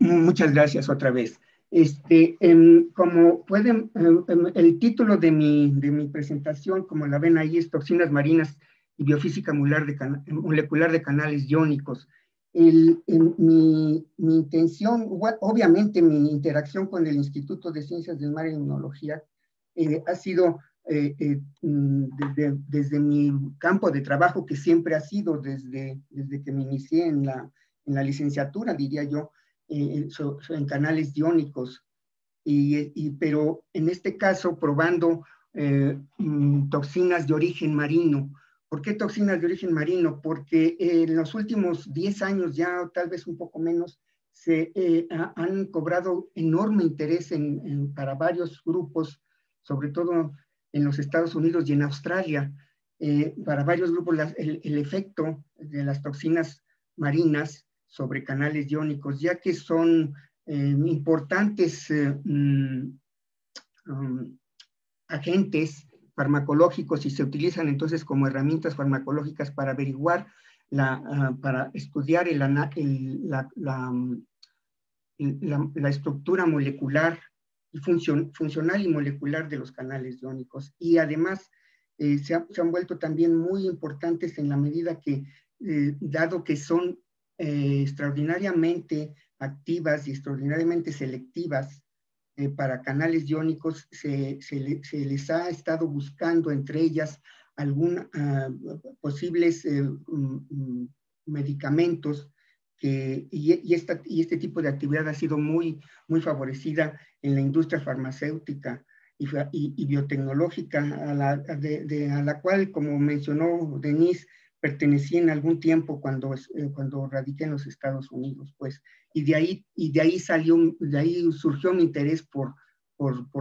Muchas gracias otra vez. Como pueden, el título de mi presentación, como la ven ahí, es Toxinas marinas y biofísica molecular de canales iónicos. Mi intención, obviamente mi interacción con el Instituto de Ciencias del Mar y Inmunología ha sido desde mi campo de trabajo, que siempre ha sido desde que me inicié en la licenciatura, diría yo, en canales iónicos, pero en este caso probando toxinas de origen marino. ¿Por qué toxinas de origen marino? Porque en los últimos 10 años, ya tal vez un poco menos, se han cobrado enorme interés para varios grupos, sobre todo en los Estados Unidos y en Australia, para varios grupos el efecto de las toxinas marinas sobre canales iónicos, ya que son importantes agentes farmacológicos y se utilizan entonces como herramientas farmacológicas para averiguar, para estudiar la estructura molecular y funcional y molecular de los canales iónicos. Y además se han vuelto también muy importantes en la medida que, dado que son extraordinariamente activas y extraordinariamente selectivas para canales iónicos, se les ha estado buscando entre ellas posibles medicamentos y este tipo de actividad ha sido muy favorecida en la industria farmacéutica y biotecnológica, a la cual, como mencionó Denise, pertenecí en algún tiempo cuando radiqué en los Estados Unidos, pues, y de ahí surgió mi interés por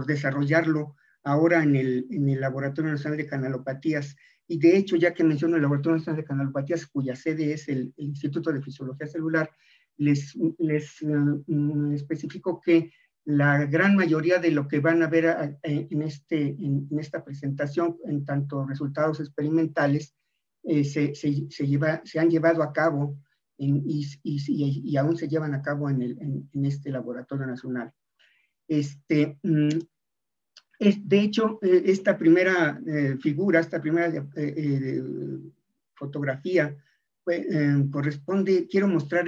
desarrollarlo ahora en el Laboratorio Nacional de Canalopatías. Y de hecho, ya que menciono el Laboratorio Nacional de Canalopatías, cuya sede es el Instituto de Fisiología Celular, les especifico que la gran mayoría de lo que van a ver en esta presentación, en tanto resultados experimentales, se han llevado a cabo y aún se llevan a cabo en este laboratorio nacional. De hecho, esta primera figura, esta primera fotografía, quiero mostrar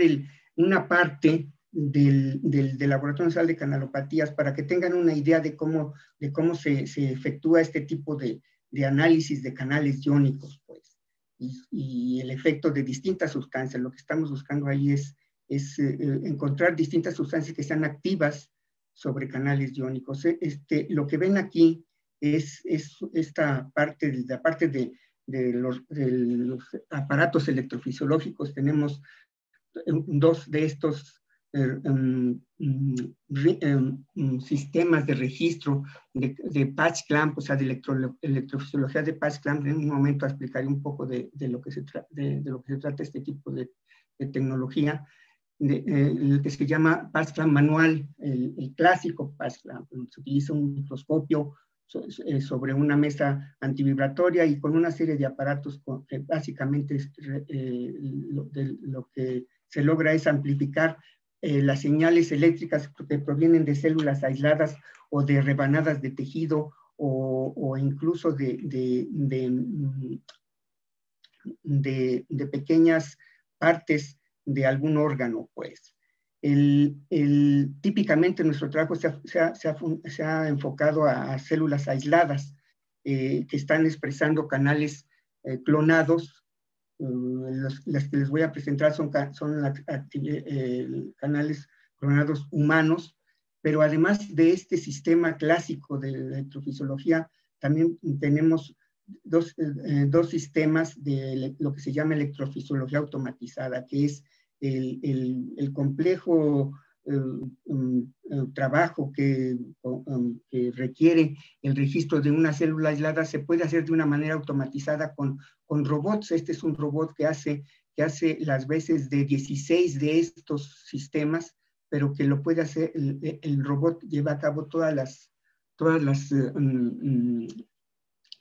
una parte del Laboratorio Nacional de Canalopatías para que tengan una idea de cómo se efectúa este tipo de análisis de canales iónicos, pues, y el efecto de distintas sustancias. Lo que estamos buscando ahí es encontrar distintas sustancias que sean activas sobre canales iónicos. Lo que ven aquí es esta parte, la parte de los aparatos electrofisiológicos. Tenemos dos de estos sistemas de registro de patch clamp, o sea, de electrofisiología de patch clamp. En un momento explicaré un poco de lo que se trata este tipo de tecnología. El que se llama patch clamp manual, el clásico patch clamp. Se utiliza un microscopio sobre una mesa antivibratoria y con una serie de aparatos que básicamente lo que se logra es amplificar las señales eléctricas que provienen de células aisladas o de rebanadas de tejido o incluso de pequeñas partes de algún órgano, pues. Típicamente nuestro trabajo se ha enfocado a células aisladas que están expresando canales clonados. Las que les voy a presentar son canales clonados humanos, pero además de este sistema clásico de electrofisiología, también tenemos dos sistemas de lo que se llama electrofisiología automatizada, que es el complejo trabajo que requiere el registro de una célula aislada. Se puede hacer de una manera automatizada con robots. Este es un robot que hace las veces de 16 de estos sistemas, pero que lo puede hacer, el robot lleva a cabo todas las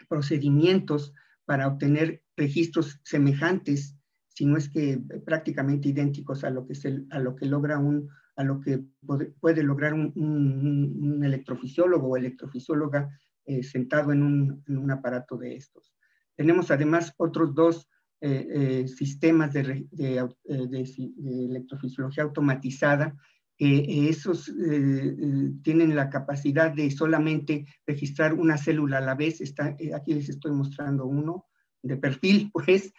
procedimientos para obtener registros semejantes si no es que prácticamente idénticos a lo que logra a lo que puede lograr un electrofisiólogo o electrofisióloga sentado en un aparato de estos. Tenemos además otros dos sistemas de electrofisiología automatizada. Esos tienen la capacidad de solamente registrar una célula a la vez. Aquí les estoy mostrando uno de perfil, pues,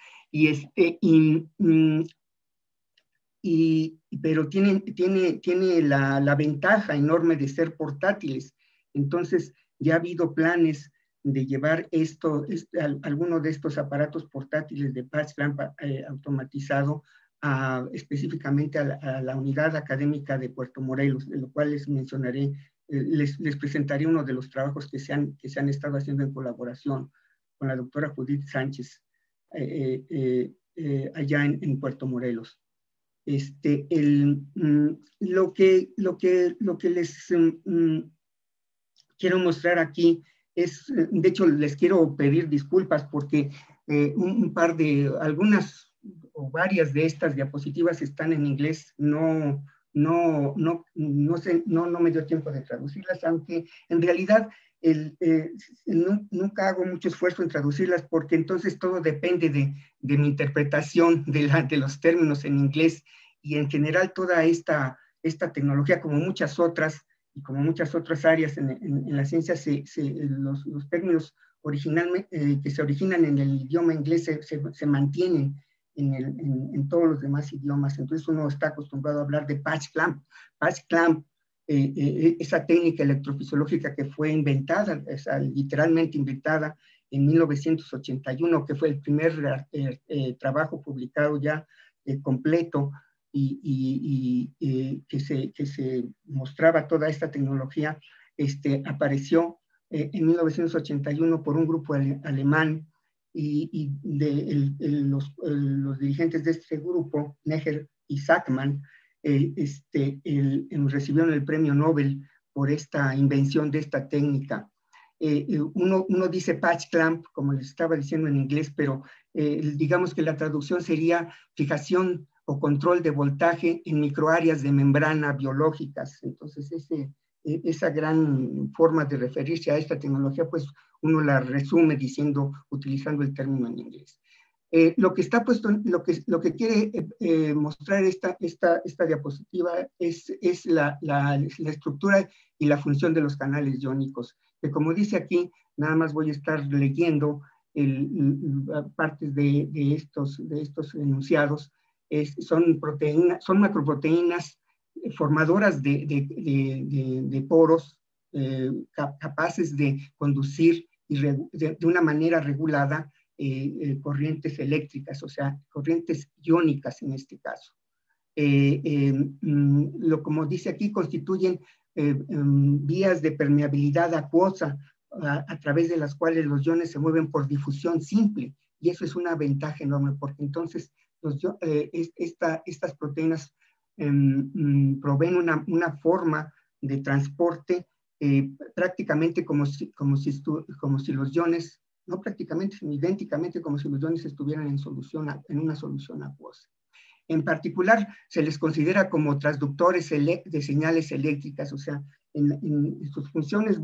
pero tiene la ventaja enorme de ser portátiles. Entonces, ya ha habido planes de llevar alguno de estos aparatos portátiles de patch clamp automatizado específicamente a la unidad académica de Puerto Morelos, de lo cual les mencionaré, les presentaré uno de los trabajos que se han estado haciendo en colaboración con la doctora Judith Sánchez allá en Puerto Morelos. Lo que les quiero mostrar aquí es, de hecho, les quiero pedir disculpas porque algunas o varias de estas diapositivas están en inglés, no me dio tiempo de traducirlas, aunque en realidad nunca hago mucho esfuerzo en traducirlas porque entonces todo depende de mi interpretación de los términos en inglés, y en general toda esta tecnología, como muchas otras, y como muchas otras áreas en la ciencia, los términos originalmente, que se originan en el idioma inglés se mantienen en todos los demás idiomas. Entonces uno está acostumbrado a hablar de patch clamp. Patch clamp, esa técnica electrofisiológica que fue inventada, literalmente inventada en 1981, que fue el primer trabajo publicado ya completo, y que se mostraba toda esta tecnología, apareció en 1981 por un grupo alemán, y los dirigentes de este grupo, Neher y Sackmann, recibieron el premio Nobel por esta invención de esta técnica. Uno dice patch clamp, como les estaba diciendo en inglés, pero digamos que la traducción sería fijación o control de voltaje en microáreas de membrana biológicas. Entonces, esa gran forma de referirse a esta tecnología, pues uno la resume utilizando el término en inglés. Lo que está puesto, lo que quiere mostrar esta diapositiva es la estructura y la función de los canales iónicos, que como dice aquí, nada más voy a estar leyendo partes de estos enunciados. Son macroproteínas formadoras de poros, capaces de conducir de una manera regulada corrientes eléctricas, o sea, corrientes iónicas en este caso. Como dice aquí, constituyen vías de permeabilidad acuosa a través de las cuales los iones se mueven por difusión simple, y eso es una ventaja enorme, porque entonces estas proteínas proveen una forma de transporte prácticamente como si los iones, no prácticamente, sino idénticamente como si los iones estuvieran en una solución acuosa. En particular, se les considera como transductores de señales eléctricas, o sea, en sus funciones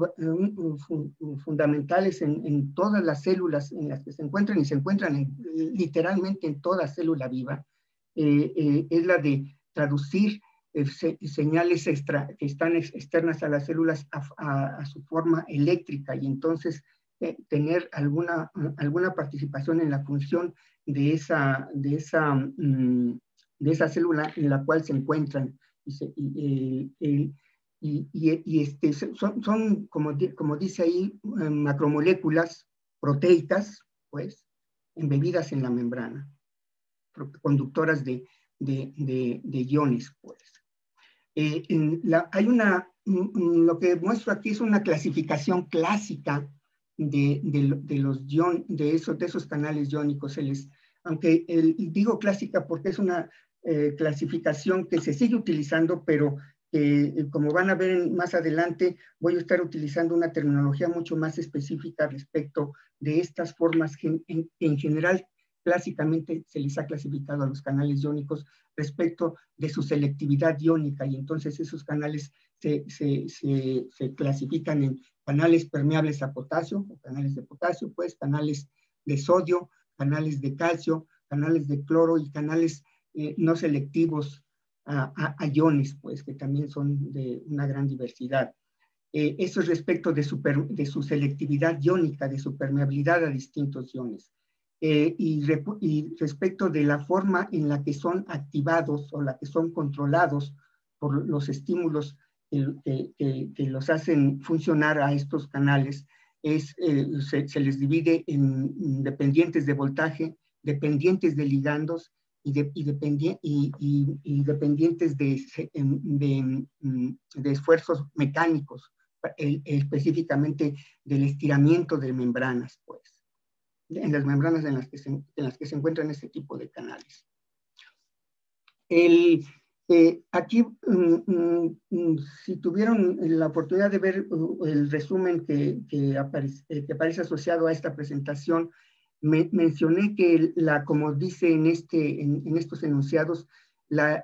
fundamentales en todas las células en las que se encuentran, y se encuentran literalmente en toda célula viva, es la de traducir señales que están externas a las células a su forma eléctrica, y entonces tener alguna participación en la función de esa célula en la cual se encuentran. Son como dice ahí, macromoléculas proteicas, pues, embebidas en la membrana, conductoras de iones, pues. Lo que muestro aquí es una clasificación clásica de esos canales iónicos. Aunque digo clásica porque es una clasificación que se sigue utilizando, pero como van a ver más adelante, voy a estar utilizando una terminología mucho más específica respecto de estas formas que en general clásicamente se les ha clasificado a los canales iónicos respecto de su selectividad iónica, y entonces esos canales se clasifican en canales permeables a potasio, o canales de potasio, pues, canales de sodio, canales de calcio, canales de cloro y canales no selectivos a iones, pues, que también son de una gran diversidad. Eso es respecto de su selectividad iónica, de su permeabilidad a distintos iones. Y respecto de la forma en la que son activados o la que son controlados por los estímulos que los hacen funcionar a estos canales, se les divide en dependientes de voltaje, dependientes de ligandos y dependientes de esfuerzos mecánicos, específicamente del estiramiento de membranas, pues, en las membranas en las que se encuentran este tipo de canales. Aquí, si tuvieron la oportunidad de ver el resumen que aparece asociado a esta presentación, mencioné que, como dice en estos enunciados, la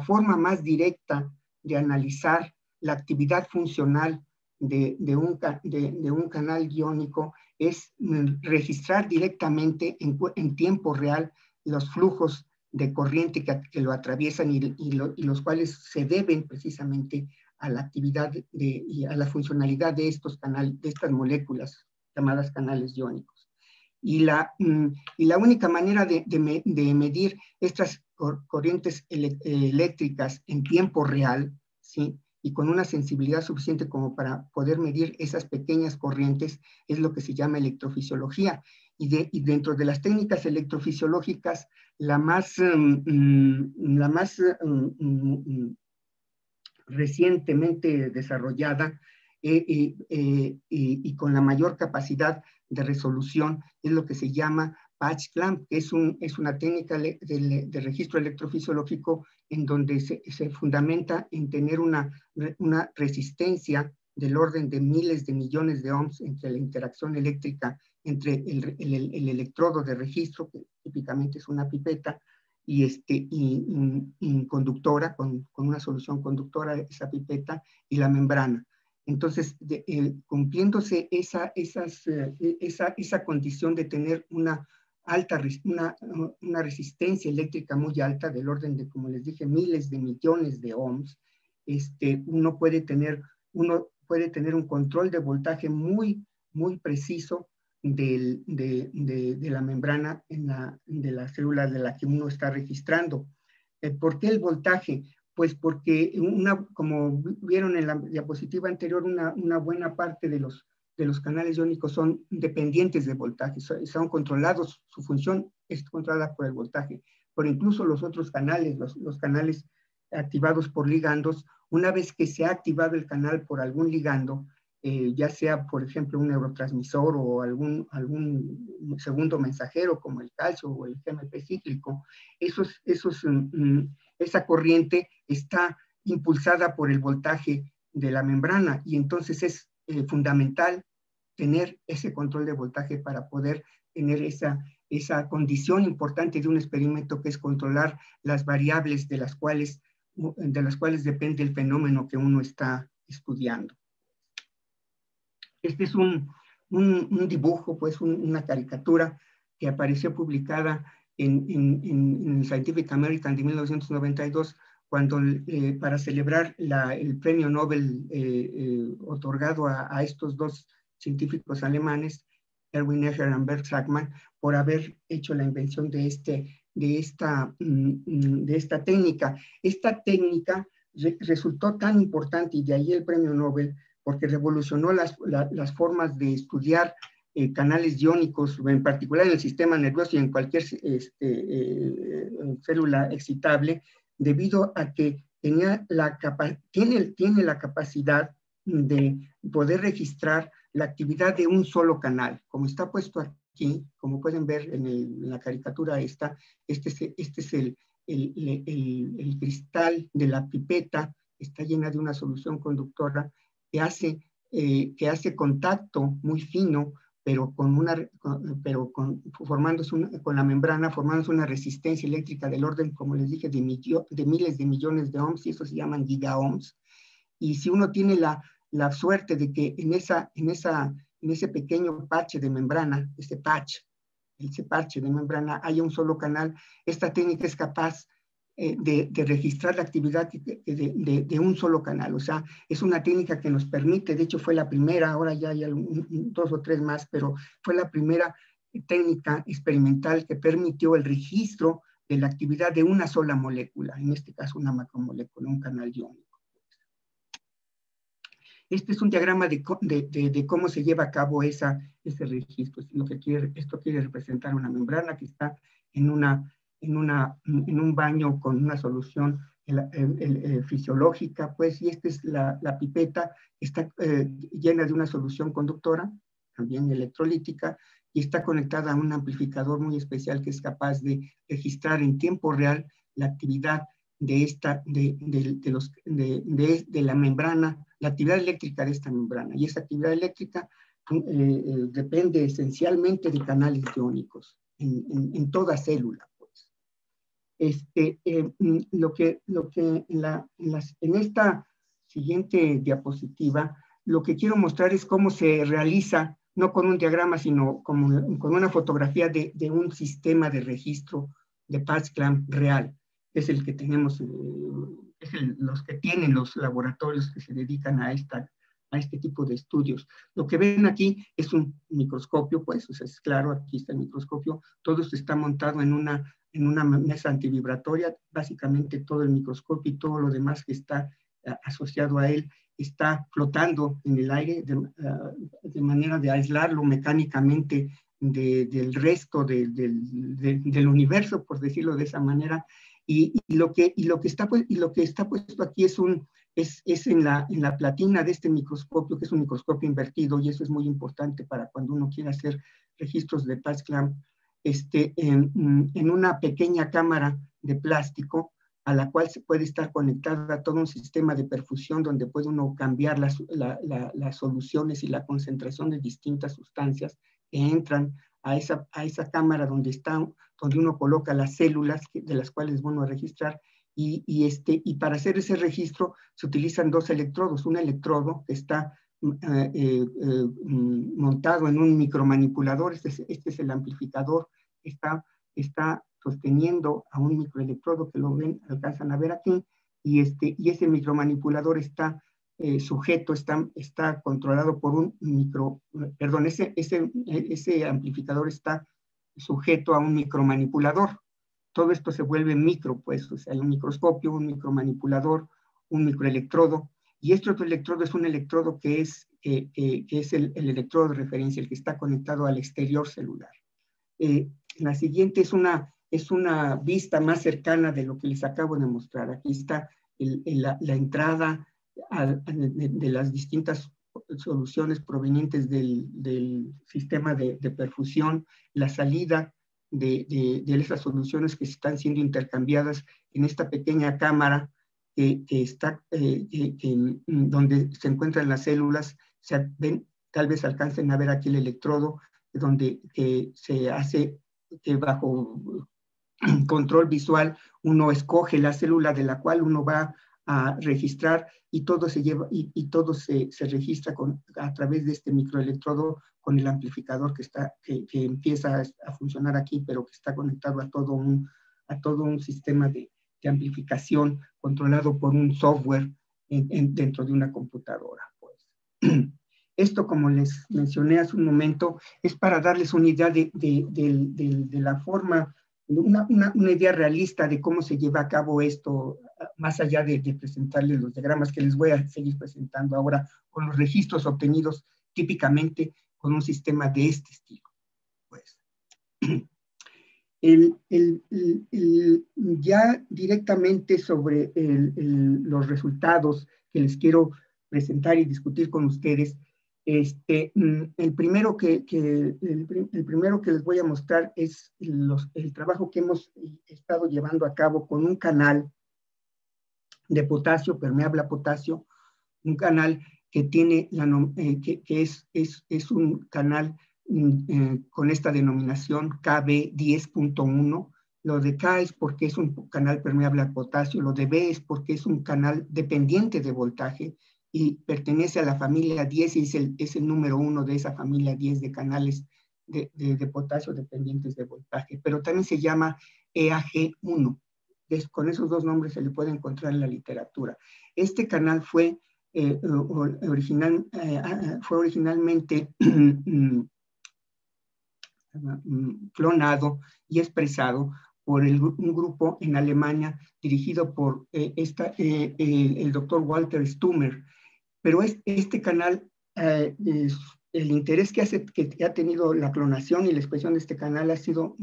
forma más directa de analizar la actividad funcional de un canal iónico es registrar directamente en tiempo real los flujos de corriente que lo atraviesan y los cuales se deben precisamente a la actividad y a la funcionalidad de estos canales, de estas moléculas llamadas canales iónicos. Y la única manera de medir estas corrientes eléctricas en tiempo real, ¿sí?, y con una sensibilidad suficiente como para poder medir esas pequeñas corrientes, es lo que se llama electrofisiología. Y dentro de las técnicas electrofisiológicas, la más recientemente desarrollada y con la mayor capacidad de resolución es lo que se llama patch clamp, que es una técnica de registro electrofisiológico en donde se fundamenta en tener una resistencia del orden de miles de millones de ohms entre la interacción eléctrica entre el electrodo de registro, que típicamente es una pipeta, y conductora, con una solución conductora de esa pipeta, y la membrana. Entonces, cumpliéndose esa condición de tener una resistencia eléctrica muy alta, del orden de, como les dije, miles de millones de ohms, uno puede tener un control de voltaje muy, muy preciso de la membrana de la célula de la que uno está registrando. ¿Por qué el voltaje? Pues porque, como vieron en la diapositiva anterior, una buena parte de los canales iónicos son dependientes de voltaje, son controlados, su función es controlada por el voltaje, pero incluso los otros canales, los canales activados por ligandos, una vez que se ha activado el canal por algún ligando, ya sea, por ejemplo, un neurotransmisor o algún segundo mensajero como el calcio o el GMP cíclico, esa corriente está impulsada por el voltaje de la membrana, y entonces es fundamental tener ese control de voltaje para poder tener esa condición importante de un experimento, que es controlar las variables de las cuales depende el fenómeno que uno está estudiando. Este es un dibujo, pues una caricatura que apareció publicada en Scientific American de 1992, cuando para celebrar el premio Nobel otorgado a estos dos científicos alemanes, Erwin Escher y Bert Sakmann, por haber hecho la invención de esta técnica. Esta técnica resultó tan importante, y de ahí el premio Nobel, porque revolucionó las formas de estudiar canales iónicos, en particular en el sistema nervioso y en cualquier célula excitable, debido a que tiene la capacidad de poder registrar la actividad de un solo canal. Como está puesto aquí, como pueden ver en la caricatura este es el cristal de la pipeta, está llena de una solución conductora que hace contacto muy fino con la membrana, formándose una resistencia eléctrica del orden, como les dije, de miles de millones de ohms, y eso se llaman gigaohms. Y si uno tiene la suerte de que en ese pequeño parche de membrana, ese parche de membrana, haya un solo canal, esta técnica es capaz de registrar la actividad de un solo canal. O sea, es una técnica que nos permite, de hecho fue la primera, ahora ya hay dos o tres más, pero fue la primera técnica experimental que permitió el registro de la actividad de una sola molécula, en este caso una macromolécula, un canal iónico. Este es un diagrama de cómo se lleva a cabo ese registro. Esto quiere representar una membrana que está en un baño con una solución fisiológica, pues, y esta es la pipeta, está llena de una solución conductora, también electrolítica, y está conectada a un amplificador muy especial que es capaz de registrar en tiempo real la actividad de la membrana, la actividad eléctrica de esta membrana. Y esa actividad eléctrica depende esencialmente de canales iónicos en toda célula. Pues. En esta siguiente diapositiva, lo que quiero mostrar es cómo se realiza, no con un diagrama, sino con una fotografía de un sistema de registro de PatchClamp real. Es el que tenemos, los que tienen los laboratorios que se dedican a este tipo de estudios. Lo que ven aquí es un microscopio, pues, o sea, es claro, aquí está el microscopio, todo esto está montado en una mesa antivibratoria, básicamente todo el microscopio y todo lo demás que está asociado a él está flotando en el aire de manera de aislarlo mecánicamente del resto del universo, por decirlo de esa manera. Y lo que está puesto aquí es en la platina de este microscopio, que es un microscopio invertido, y eso es muy importante para cuando uno quiere hacer registros de PatchClamp, en una pequeña cámara de plástico a la cual se puede estar conectada todo un sistema de perfusión donde puede uno cambiar las soluciones y la concentración de distintas sustancias que entran a esa cámara donde uno coloca las células de las cuales bueno a registrar, y para hacer ese registro se utilizan dos electrodos, un electrodo que está montado en un micromanipulador, este es el amplificador, está sosteniendo a un microelectrodo que lo ven, alcanzan a ver aquí, y ese micromanipulador está sujeto, está controlado por ese amplificador está sujeto a un micromanipulador. Todo esto se vuelve micro, pues, o sea, hay un microscopio, un micromanipulador, un microelectrodo, y este otro electrodo es un electrodo que es el electrodo de referencia, el que está conectado al exterior celular. La siguiente es una vista más cercana de lo que les acabo de mostrar. Aquí está la entrada de las distintas soluciones provenientes del sistema de perfusión, la salida de esas soluciones que están siendo intercambiadas en esta pequeña cámara donde se encuentran las células. Tal vez alcancen a ver aquí el electrodo, donde se hace que bajo control visual uno escoge la célula de la cual uno va a registrar, y todo se registra a través de este microelectrodo con el amplificador que empieza a funcionar aquí, pero que está conectado a todo un sistema de amplificación controlado por un software dentro de una computadora. Pues. Esto, como les mencioné hace un momento, es para darles una idea de la forma, una idea realista de cómo se lleva a cabo esto, más allá de presentarles los diagramas que les voy a seguir presentando ahora, con los registros obtenidos típicamente con un sistema de este estilo. Pues. Ya directamente sobre los resultados que les quiero presentar y discutir con ustedes, el primero que les voy a mostrar es el trabajo que hemos estado llevando a cabo con un canal de potasio, permeable a potasio, un canal que tiene que es un canal con esta denominación KB10.1. Lo de K es porque es un canal permeable al potasio, lo de B es porque es un canal dependiente de voltaje y pertenece a la familia 10 y es el número 1 de esa familia 10 de canales de potasio dependientes de voltaje, pero también se llama EAG1. Con esos dos nombres se le puede encontrar en la literatura. Este canal fue originalmente clonado y expresado por un grupo en Alemania dirigido por el doctor Walter Stummer. Pero este canal, el interés que ha tenido la clonación y la expresión de este canal ha sido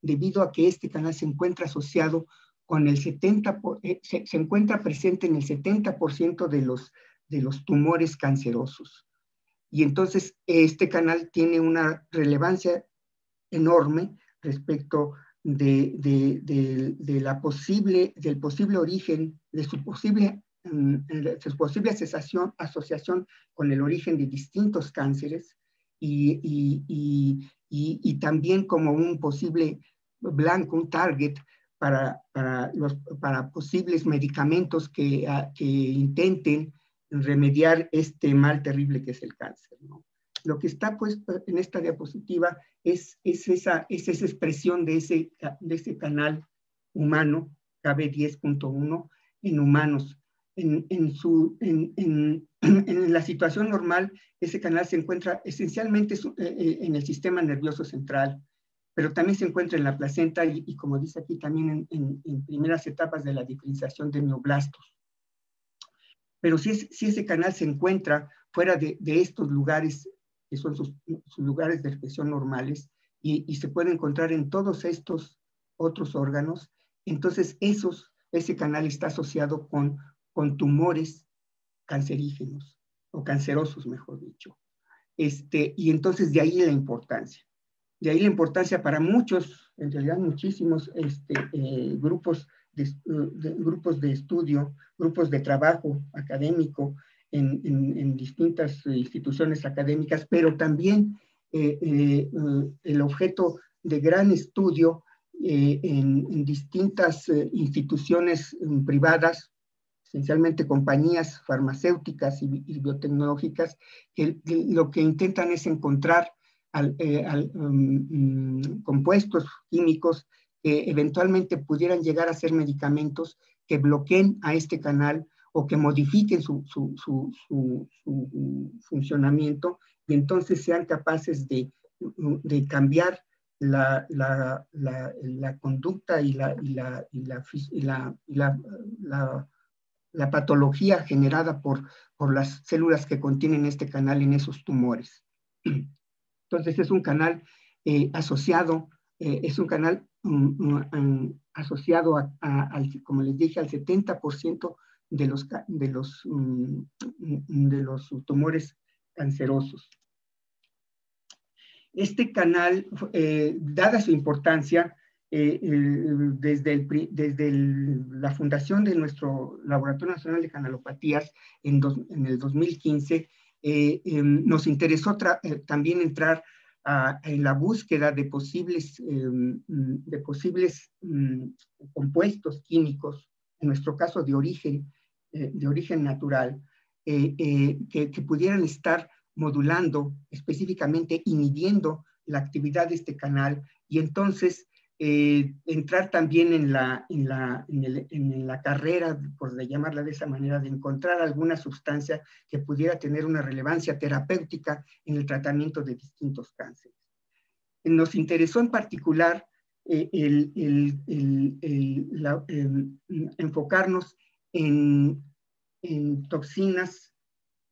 debido a que este canal se encuentra asociado con el 70%, se encuentra presente en el 70% de los tumores cancerosos. Y entonces este canal tiene una relevancia enorme respecto del posible origen, de su posible asociación con el origen de distintos cánceres y también como un posible blanco, un target para posibles medicamentos que intenten remediar este mal terrible que es el cáncer, ¿no? Lo que está puesto en esta diapositiva es esa expresión de ese canal humano, KB10.1, en humanos. En la situación normal, ese canal se encuentra esencialmente en el sistema nervioso central, pero también se encuentra en la placenta y como dice aquí, también en primeras etapas de la diferenciación de neoblastos. Pero si ese canal se encuentra fuera de estos lugares, que son sus lugares de expresión normales, y se puede encontrar en todos estos otros órganos, entonces ese canal está asociado con tumores cancerígenos, o cancerosos, mejor dicho. Y entonces de ahí la importancia. De ahí la importancia para muchos, en realidad muchísimos grupos de estudio, grupos de trabajo académico en distintas instituciones académicas, pero también el objeto de gran estudio en distintas instituciones privadas, esencialmente compañías farmacéuticas y biotecnológicas, que lo que intentan es encontrar compuestos químicos que eventualmente pudieran llegar a ser medicamentos que bloqueen a este canal o que modifiquen su funcionamiento y entonces sean capaces de cambiar la conducta y la patología generada por las células que contienen este canal en esos tumores. Entonces es un canal asociado, asociado como les dije, al 70% de los tumores cancerosos. Este canal, dada su importancia, desde la fundación de nuestro Laboratorio Nacional de Canalopatías en el 2015, nos interesó también entrar en la búsqueda de posibles compuestos químicos, en nuestro caso de origen natural, que pudieran estar modulando, específicamente inhibiendo la actividad de este canal y entonces entrar también en la carrera, por llamarla de esa manera, de encontrar alguna sustancia que pudiera tener una relevancia terapéutica en el tratamiento de distintos cánceres. Nos interesó en particular enfocarnos en toxinas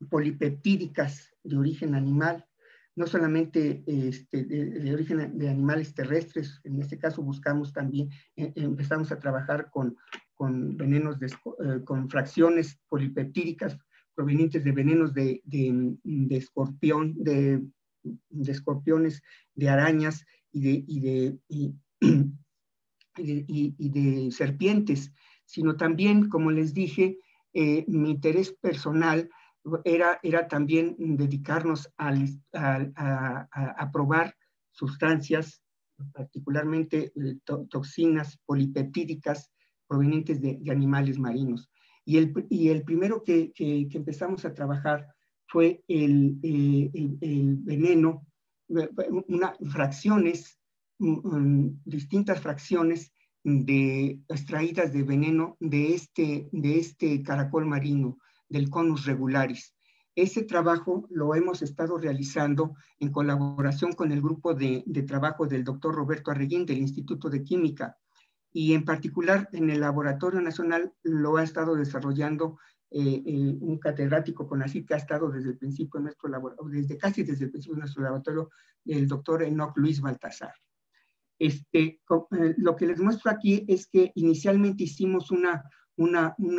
polipeptídicas de origen animal, no solamente de origen de animales terrestres. En este caso buscamos también, empezamos a trabajar con venenos, con fracciones polipeptídicas provenientes de venenos de escorpión, de escorpiones, de arañas y de serpientes, sino también, como les dije, mi interés personal era también dedicarnos a probar sustancias, particularmente toxinas polipeptídicas provenientes de animales marinos. Y el primero que empezamos a trabajar fue el veneno, distintas fracciones extraídas de veneno de este caracol marino, del Conus regularis. Ese trabajo lo hemos estado realizando en colaboración con el grupo de trabajo del doctor Roberto Arreguín del Instituto de Química, y en particular en el Laboratorio Nacional lo ha estado desarrollando un catedrático CONACYT que ha estado desde el principio de nuestro laboratorio, casi desde el principio de nuestro laboratorio, el doctor Enoch Luis Baltasar. Lo que les muestro aquí es que inicialmente hicimos un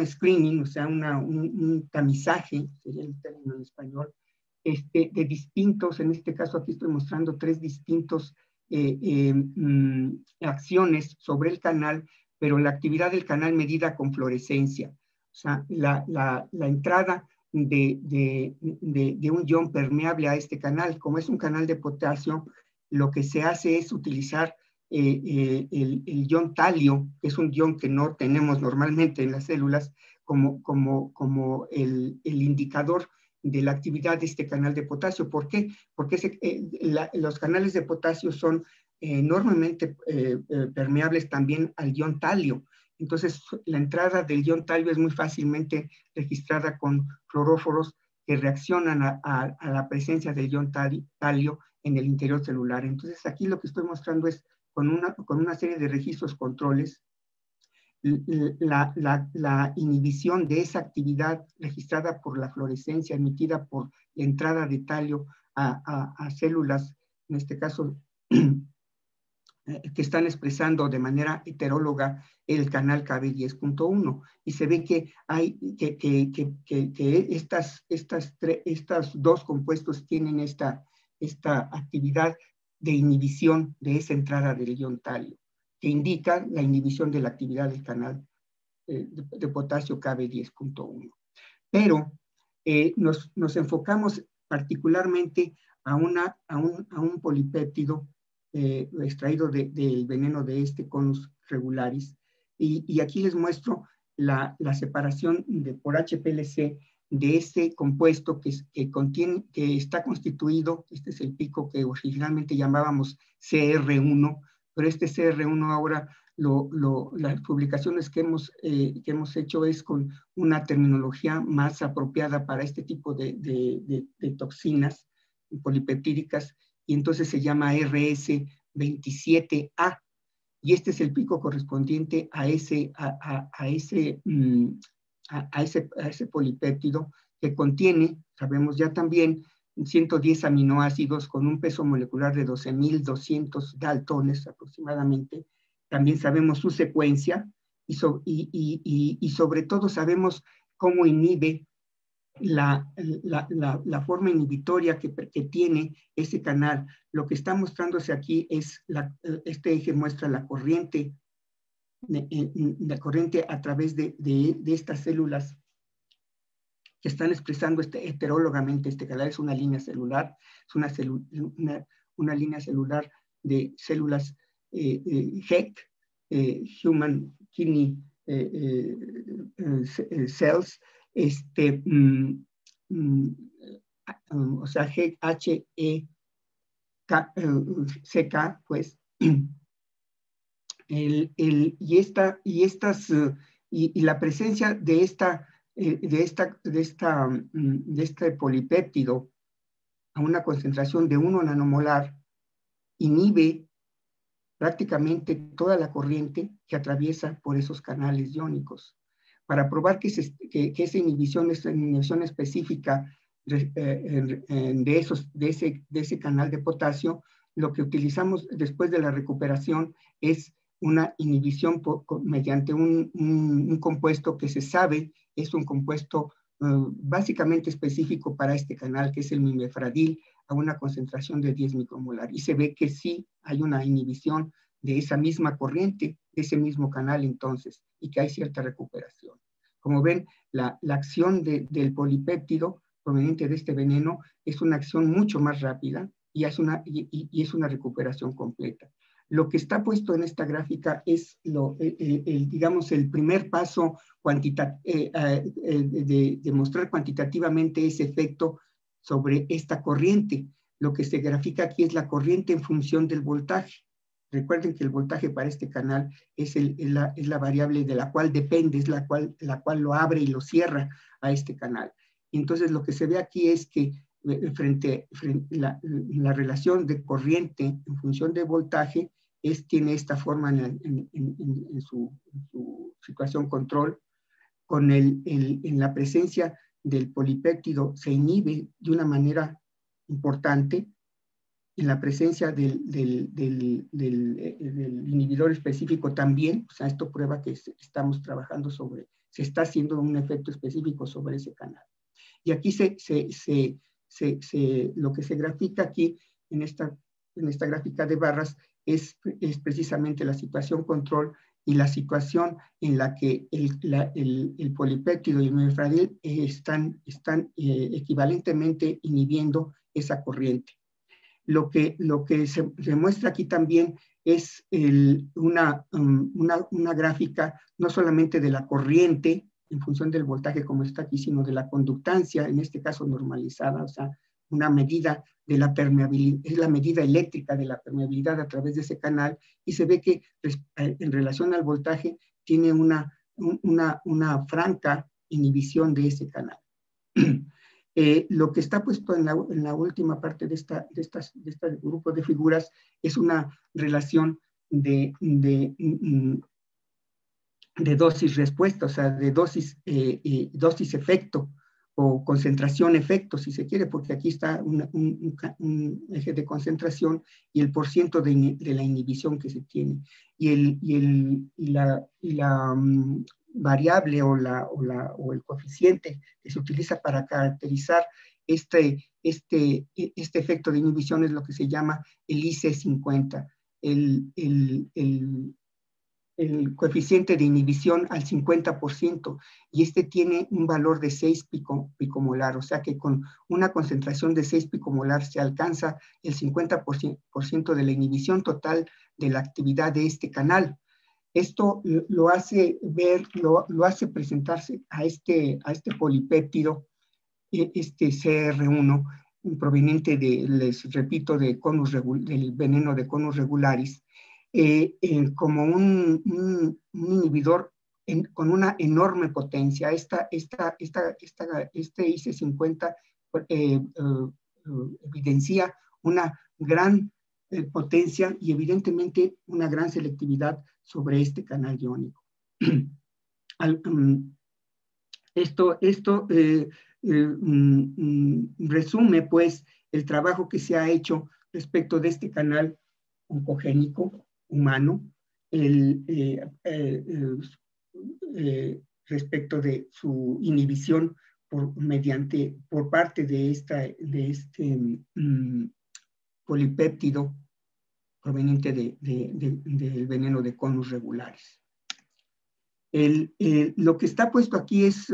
screening, o sea, un tamizaje, sería el término en español, de distintos, en este caso aquí estoy mostrando 3 distintos acciones sobre el canal, pero la actividad del canal medida con fluorescencia. O sea, la entrada de un ion permeable a este canal, como es un canal de potasio, lo que se hace es utilizar el ion talio, que es un ion que no tenemos normalmente en las células, como el indicador de la actividad de este canal de potasio. ¿Por qué? Porque los canales de potasio son enormemente permeables también al ion talio. Entonces, la entrada del ion talio es muy fácilmente registrada con fluoróforos que reaccionan a la presencia del ion talio en el interior celular. Entonces, aquí lo que estoy mostrando es con una serie de registros controles, la inhibición de esa actividad registrada por la fluorescencia emitida por la entrada de talio a células, en este caso, que están expresando de manera heteróloga el canal KB10.1. Y se ve que estos 2 compuestos tienen esta actividad de inhibición de esa entrada del ion talio, que indica la inhibición de la actividad del canal de potasio KB10.1. Pero nos enfocamos particularmente a un polipéptido extraído del veneno de este Conus regularis. Y aquí les muestro la separación por HPLC de este compuesto que está constituido, este es el pico que originalmente llamábamos CR1, pero este CR1 ahora las publicaciones que hemos hecho es con una terminología más apropiada para este tipo de toxinas polipeptídicas, y entonces se llama RS27A, y este es el pico correspondiente a ese polipéptido que contiene, sabemos ya también, 110 aminoácidos con un peso molecular de 12.200 daltones aproximadamente. También sabemos su secuencia y sobre todo sabemos cómo inhibe la forma inhibitoria que tiene ese canal. Lo que está mostrándose aquí es, este eje muestra la corriente a través de estas células que están expresando heterólogamente este canal. Es una línea celular, es una línea celular de células HEK, Human Kidney Cells, o sea, HEK, pues, y la presencia de este polipéptido a una concentración de 1 nanomolar inhibe prácticamente toda la corriente que atraviesa por esos canales iónicos. Para probar que esa inhibición es una inhibición específica de ese canal de potasio, lo que utilizamos después de la recuperación es una inhibición mediante un compuesto que se sabe es un compuesto básicamente específico para este canal, que es el mimefradil, a una concentración de 10 micromolar. Y se ve que sí hay una inhibición de esa misma corriente, de ese mismo canal entonces, y que hay cierta recuperación. Como ven, la acción del polipéptido proveniente de este veneno es una acción mucho más rápida y es una recuperación completa. Lo que está puesto en esta gráfica es, digamos, el primer paso de mostrar cuantitativamente ese efecto sobre esta corriente. Lo que se grafica aquí es la corriente en función del voltaje. Recuerden que el voltaje para este canal es la variable de la cual depende, es la cual lo abre y lo cierra a este canal. Y entonces lo que se ve aquí es que frente la relación de corriente en función de voltaje tiene esta forma en su situación control. En la presencia del polipéptido se inhibe de una manera importante. En la presencia del inhibidor específico también, o sea, esto prueba que estamos trabajando se está haciendo un efecto específico sobre ese canal. Y aquí lo que se grafica aquí en esta gráfica de barras es precisamente la situación control y la situación en la que el polipéptido y el mifradil están equivalentemente inhibiendo esa corriente. Lo que se muestra aquí también es una gráfica no solamente de la corriente en función del voltaje como está aquí, sino de la conductancia, en este caso normalizada, o sea, una medida de la permeabilidad, es la medida eléctrica de la permeabilidad a través de ese canal, y se ve que en relación al voltaje tiene una franca inhibición de ese canal. Lo que está puesto en la última parte de este grupo de figuras es una relación de dosis-respuesta, o sea, de dosis-efecto o concentración-efecto, si se quiere, porque aquí está un eje de concentración y el % de la inhibición que se tiene. Y la variable o el coeficiente que se utiliza para caracterizar este efecto de inhibición es lo que se llama el IC50, el coeficiente de inhibición al 50%, y tiene un valor de 6 picomolar, o sea que con una concentración de 6 picomolar se alcanza el 50% de la inhibición total de la actividad de este canal. Esto lo hace presentarse a este polipéptido, CR1, proveniente les repito, del veneno de Conus regularis, como un inhibidor con una enorme potencia. Este IC50 evidencia una gran potencia y evidentemente una gran selectividad sobre este canal iónico. Esto resume pues el trabajo que se ha hecho respecto de este canal oncogénico humano, respecto de su inhibición por parte de este polipéptido proveniente del veneno de Conus regularis. Lo que está puesto aquí es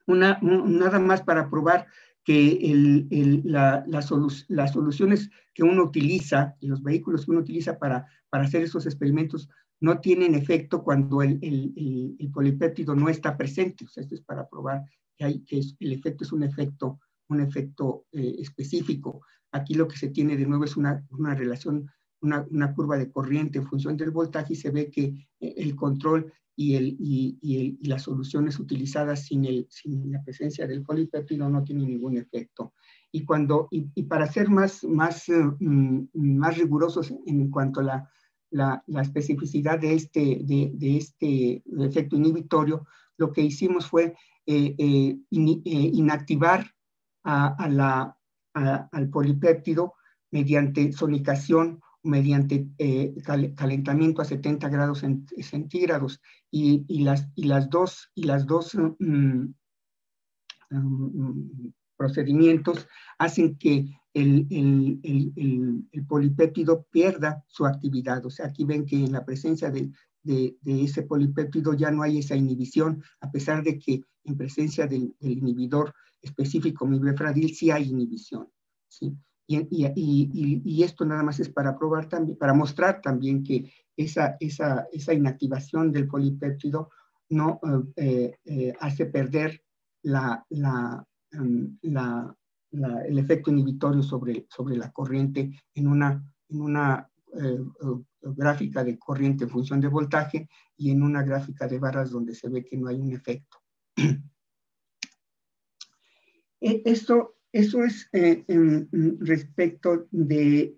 nada más para probar que las soluciones que uno utiliza, los vehículos que uno utiliza para hacer esos experimentos, no tienen efecto cuando el polipéptido no está presente. O sea, esto es para probar que el efecto es un efecto específico. Aquí lo que se tiene de nuevo es una relación, una curva de corriente en función del voltaje, y se ve que el control y las soluciones utilizadas sin la presencia del polipéptido no tienen ningún efecto. Y para ser más rigurosos en cuanto a la especificidad de este efecto inhibitorio, lo que hicimos fue inactivar al polipéptido mediante sonicación, mediante calentamiento a 70 grados centígrados, y las dos procedimientos hacen que el polipéptido pierda su actividad. O sea, aquí ven que en la presencia del ese polipéptido ya no hay esa inhibición, a pesar de que en presencia del inhibidor específico mibefradil sí hay inhibición, ¿sí? Y esto nada más es para probar también, para mostrar también que esa inactivación del polipéptido no hace perder el efecto inhibitorio sobre la corriente en una gráfica de corriente en función de voltaje y en una gráfica de barras donde se ve que no hay un efecto. Eso es respecto de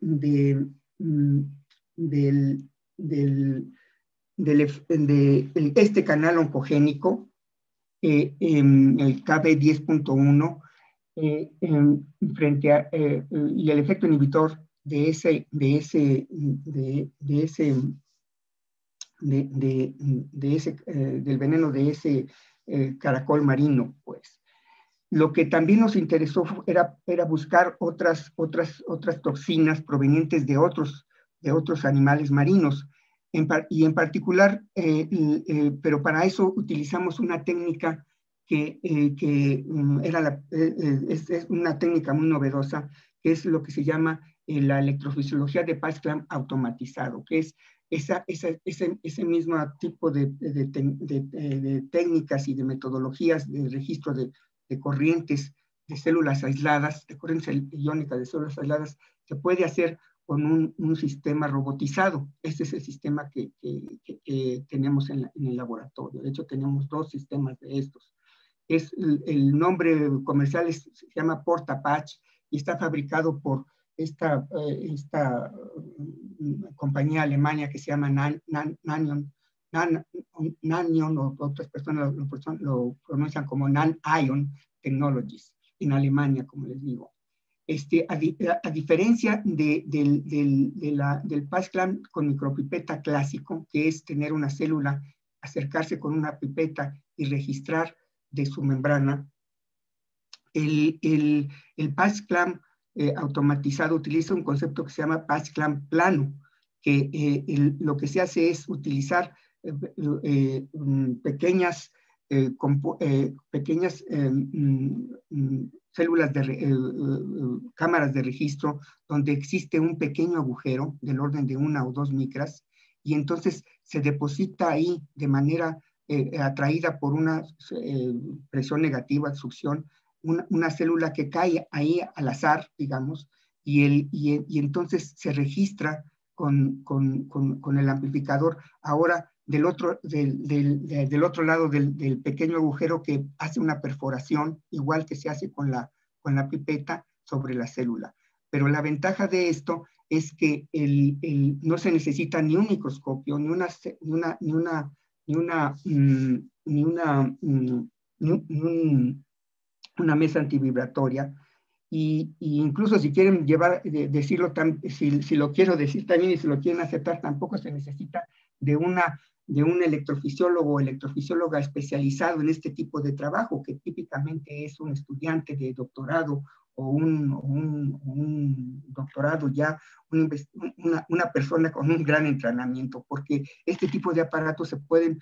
este canal oncogénico, el KB10.1, frente a y el efecto inhibitor del veneno de ese caracol marino, pues. Lo que también nos interesó era buscar otras toxinas provenientes de otros animales marinos, y en particular, pero para eso utilizamos una técnica que es una técnica muy novedosa, que es lo que se llama la electrofisiología de Paz-Clamp automatizado, que es ese mismo tipo de técnicas y de metodologías de registro de corrientes de células aisladas, de corrientes iónicas de células aisladas, se puede hacer con un sistema robotizado. Este es el sistema que tenemos en el laboratorio. De hecho, tenemos 2 sistemas de estos. El nombre comercial se llama PortaPatch y está fabricado por esta compañía alemana que se llama Nanion, o otras personas lo pronuncian como Nanion Technologies, en Alemania, como les digo. A diferencia del Paz-Clamp con micropipeta clásico, que es tener una célula, acercarse con una pipeta y registrar de su membrana, el Paz-Clamp automatizado utiliza un concepto que se llama Paz-Clamp plano, que lo que se hace es utilizar pequeñas células cámaras de registro donde existe un pequeño agujero del orden de 1 o 2 micras, y entonces se deposita ahí de manera atraída por una presión negativa, succión, una célula que cae ahí al azar, digamos, y entonces se registra con el amplificador. Ahora, del otro lado del pequeño agujero, que hace una perforación, igual que se hace con la pipeta sobre la célula. Pero la ventaja de esto es que no se necesita ni un microscopio, ni una mesa antivibratoria. Y incluso si quieren decirlo, si lo quiero decir también y si lo quieren aceptar, tampoco se necesita de un electrofisiólogo o electrofisióloga especializado en este tipo de trabajo, que típicamente es un estudiante de doctorado o un doctorado ya, una persona con un gran entrenamiento, porque este tipo de aparatos se pueden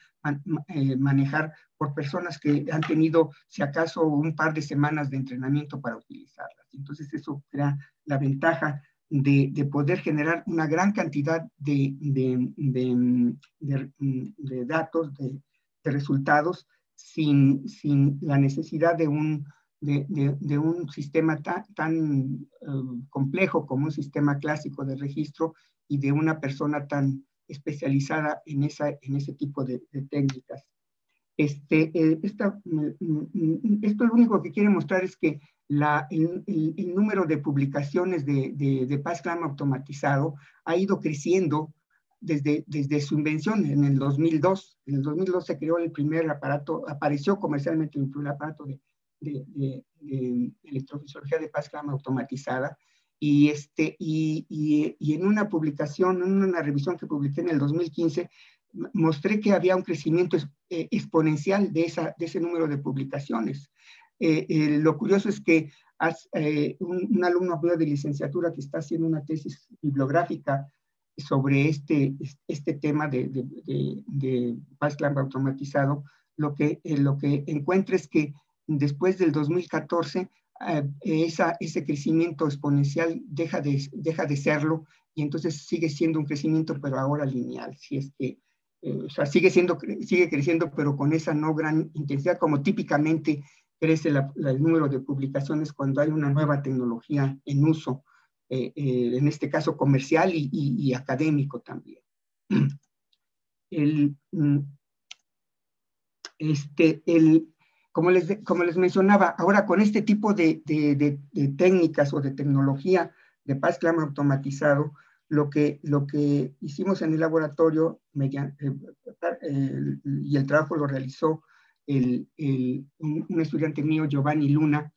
manejar por personas que han tenido, si acaso, un par de semanas de entrenamiento para utilizarlas. Entonces eso crea la ventaja de poder generar una gran cantidad de datos, de resultados, sin la necesidad de un sistema tan complejo como un sistema clásico de registro, y de una persona tan especializada en ese tipo de técnicas. Esto lo único que quiere mostrar es que el número de publicaciones de Paz-Clamp automatizado ha ido creciendo desde su invención en el 2002. En el 2002 se creó el primer aparato, apareció comercialmente el primer aparato de electrofisiología de Paz-Clamp automatizada, y en una publicación, en una revisión que publiqué en el 2015, mostré que había un crecimiento exponencial de ese número de publicaciones. Lo curioso es que un alumno de licenciatura que está haciendo una tesis bibliográfica sobre este tema de PASCLAM automatizado, lo que encuentra es que después del 2014, ese crecimiento exponencial deja de serlo, y entonces sigue siendo un crecimiento, pero ahora lineal, si es que, o sea, sigue creciendo, pero con esa no gran intensidad, como típicamente crece el número de publicaciones cuando hay una nueva tecnología en uso, en este caso comercial y académico también. Como les mencionaba, ahora con este tipo de técnicas o de tecnología de PASCLAM automatizado, lo que hicimos en el laboratorio, y el trabajo lo realizó un estudiante mío, Giovanni Luna,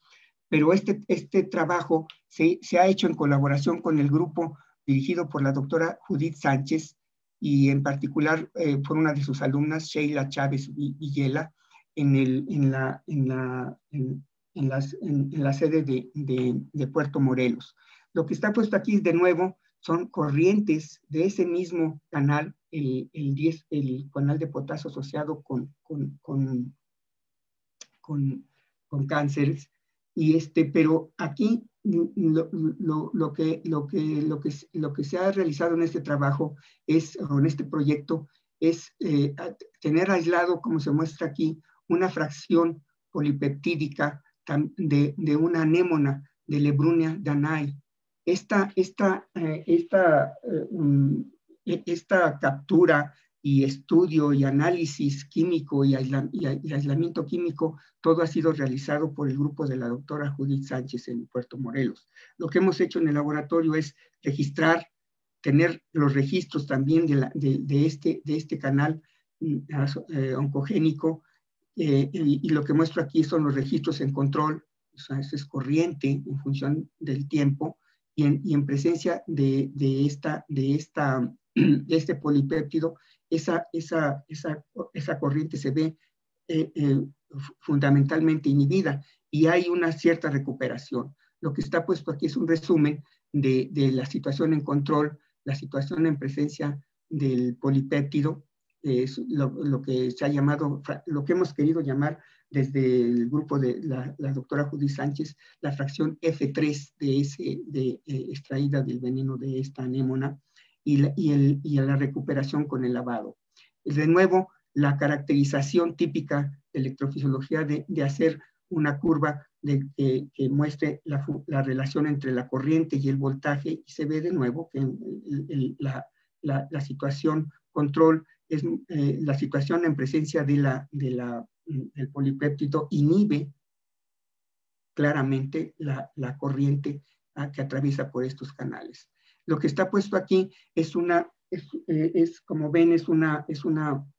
pero este trabajo se ha hecho en colaboración con el grupo dirigido por la doctora Judith Sánchez, y en particular por una de sus alumnas, Sheila Chávez Villela, en la sede de Puerto Morelos. Lo que está puesto aquí de nuevo son corrientes de ese mismo canal, el canal de potasio asociado con cánceres, pero aquí lo que se ha realizado en este trabajo o en este proyecto es tener aislado, como se muestra aquí, una fracción polipeptídica de una anémona de Lebrunia danae. Esta captura y estudio y análisis químico y aislamiento químico, todo ha sido realizado por el grupo de la doctora Judith Sánchez en Puerto Morelos. Lo que hemos hecho en el laboratorio es registrar, tener los registros también de este canal oncogénico, y lo que muestro aquí son los registros en control, o sea, eso es corriente en función del tiempo, y en presencia de este polipéptido, esa corriente se ve fundamentalmente inhibida, y hay una cierta recuperación. Lo que está puesto aquí es un resumen de la situación en control, la situación en presencia del polipéptido, es lo que se ha llamado, lo que hemos querido llamar desde el grupo de la doctora Judith Sánchez, la fracción F3 extraída del veneno de esta anémona, y la recuperación con el lavado. De nuevo, la caracterización típica de electrofisiología de hacer una curva que muestre la relación entre la corriente y el voltaje, y se ve de nuevo que la situación control es la situación en presencia del polipéptido inhibe claramente la corriente que atraviesa por estos canales. Lo que está puesto aquí es como ven, es una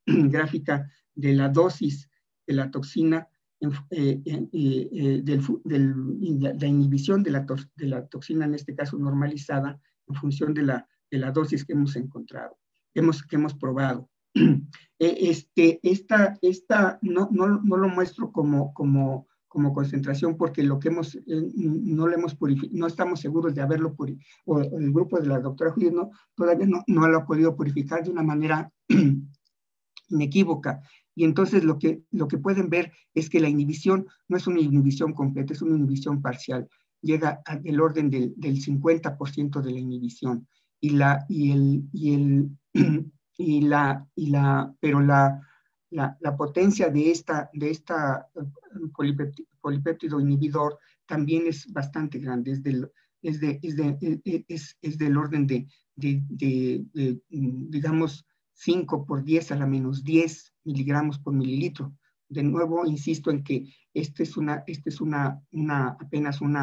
gráfica de la dosis de la toxina, la inhibición de la toxina, en este caso normalizada, en función de la dosis que hemos encontrado, que hemos probado. No lo muestro como concentración, porque lo que no estamos seguros de haberlo purificado, o el grupo de la doctora Judith todavía no lo ha podido purificar de una manera inequívoca. Y entonces lo que pueden ver es que la inhibición no es una inhibición completa, es una inhibición parcial. Llega al orden del 50% de la inhibición. Pero la potencia de esta polipéptido inhibidor también es bastante grande, es del orden de digamos, 5 por 10 a la menos 10 miligramos por mililitro. De nuevo, insisto en que este es apenas un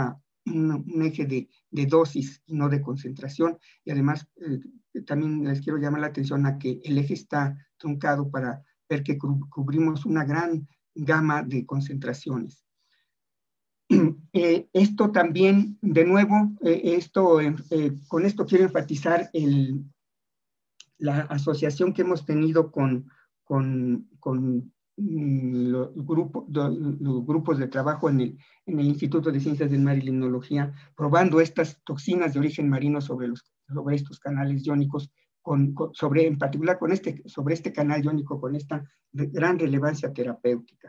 eje de dosis y no de concentración, y además también les quiero llamar la atención a que el eje está truncado para ver que cubrimos una gran gama de concentraciones. Esto también, de nuevo, con esto quiero enfatizar la asociación que hemos tenido con los grupos de trabajo en el Instituto de Ciencias del Mar y Limnología, probando estas toxinas de origen marino sobre estos canales iónicos en particular sobre este canal iónico con esta gran relevancia terapéutica.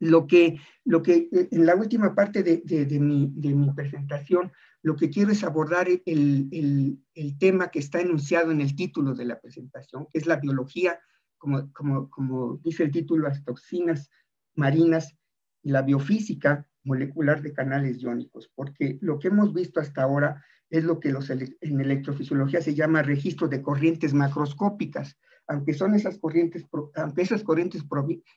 Lo que en la última parte de mi presentación, lo que quiero es abordar el tema que está enunciado en el título de la presentación, que es la biología, como dice el título, las toxinas marinas y la biofísica molecular de canales iónicos, porque lo que hemos visto hasta ahora es lo que en electrofisiología se llama registro de corrientes macroscópicas, aunque esas corrientes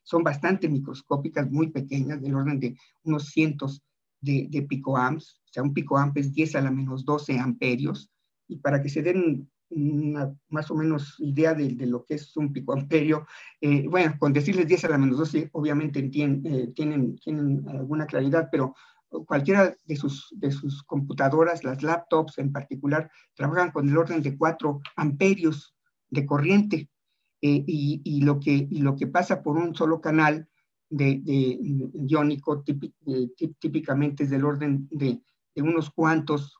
son bastante microscópicas, muy pequeñas, del orden de unos cientos de picoamps, o sea, un picoamp es 10 a la menos 12 amperios, y para que se den una más o menos idea de lo que es un picoamperio, bueno, con decirles 10 a la menos 12, obviamente tienen alguna claridad, pero cualquiera de sus computadoras, las laptops en particular, trabajan con el orden de 4 amperios de corriente, y lo que pasa por un solo canal iónico típicamente es del orden de unos cuantos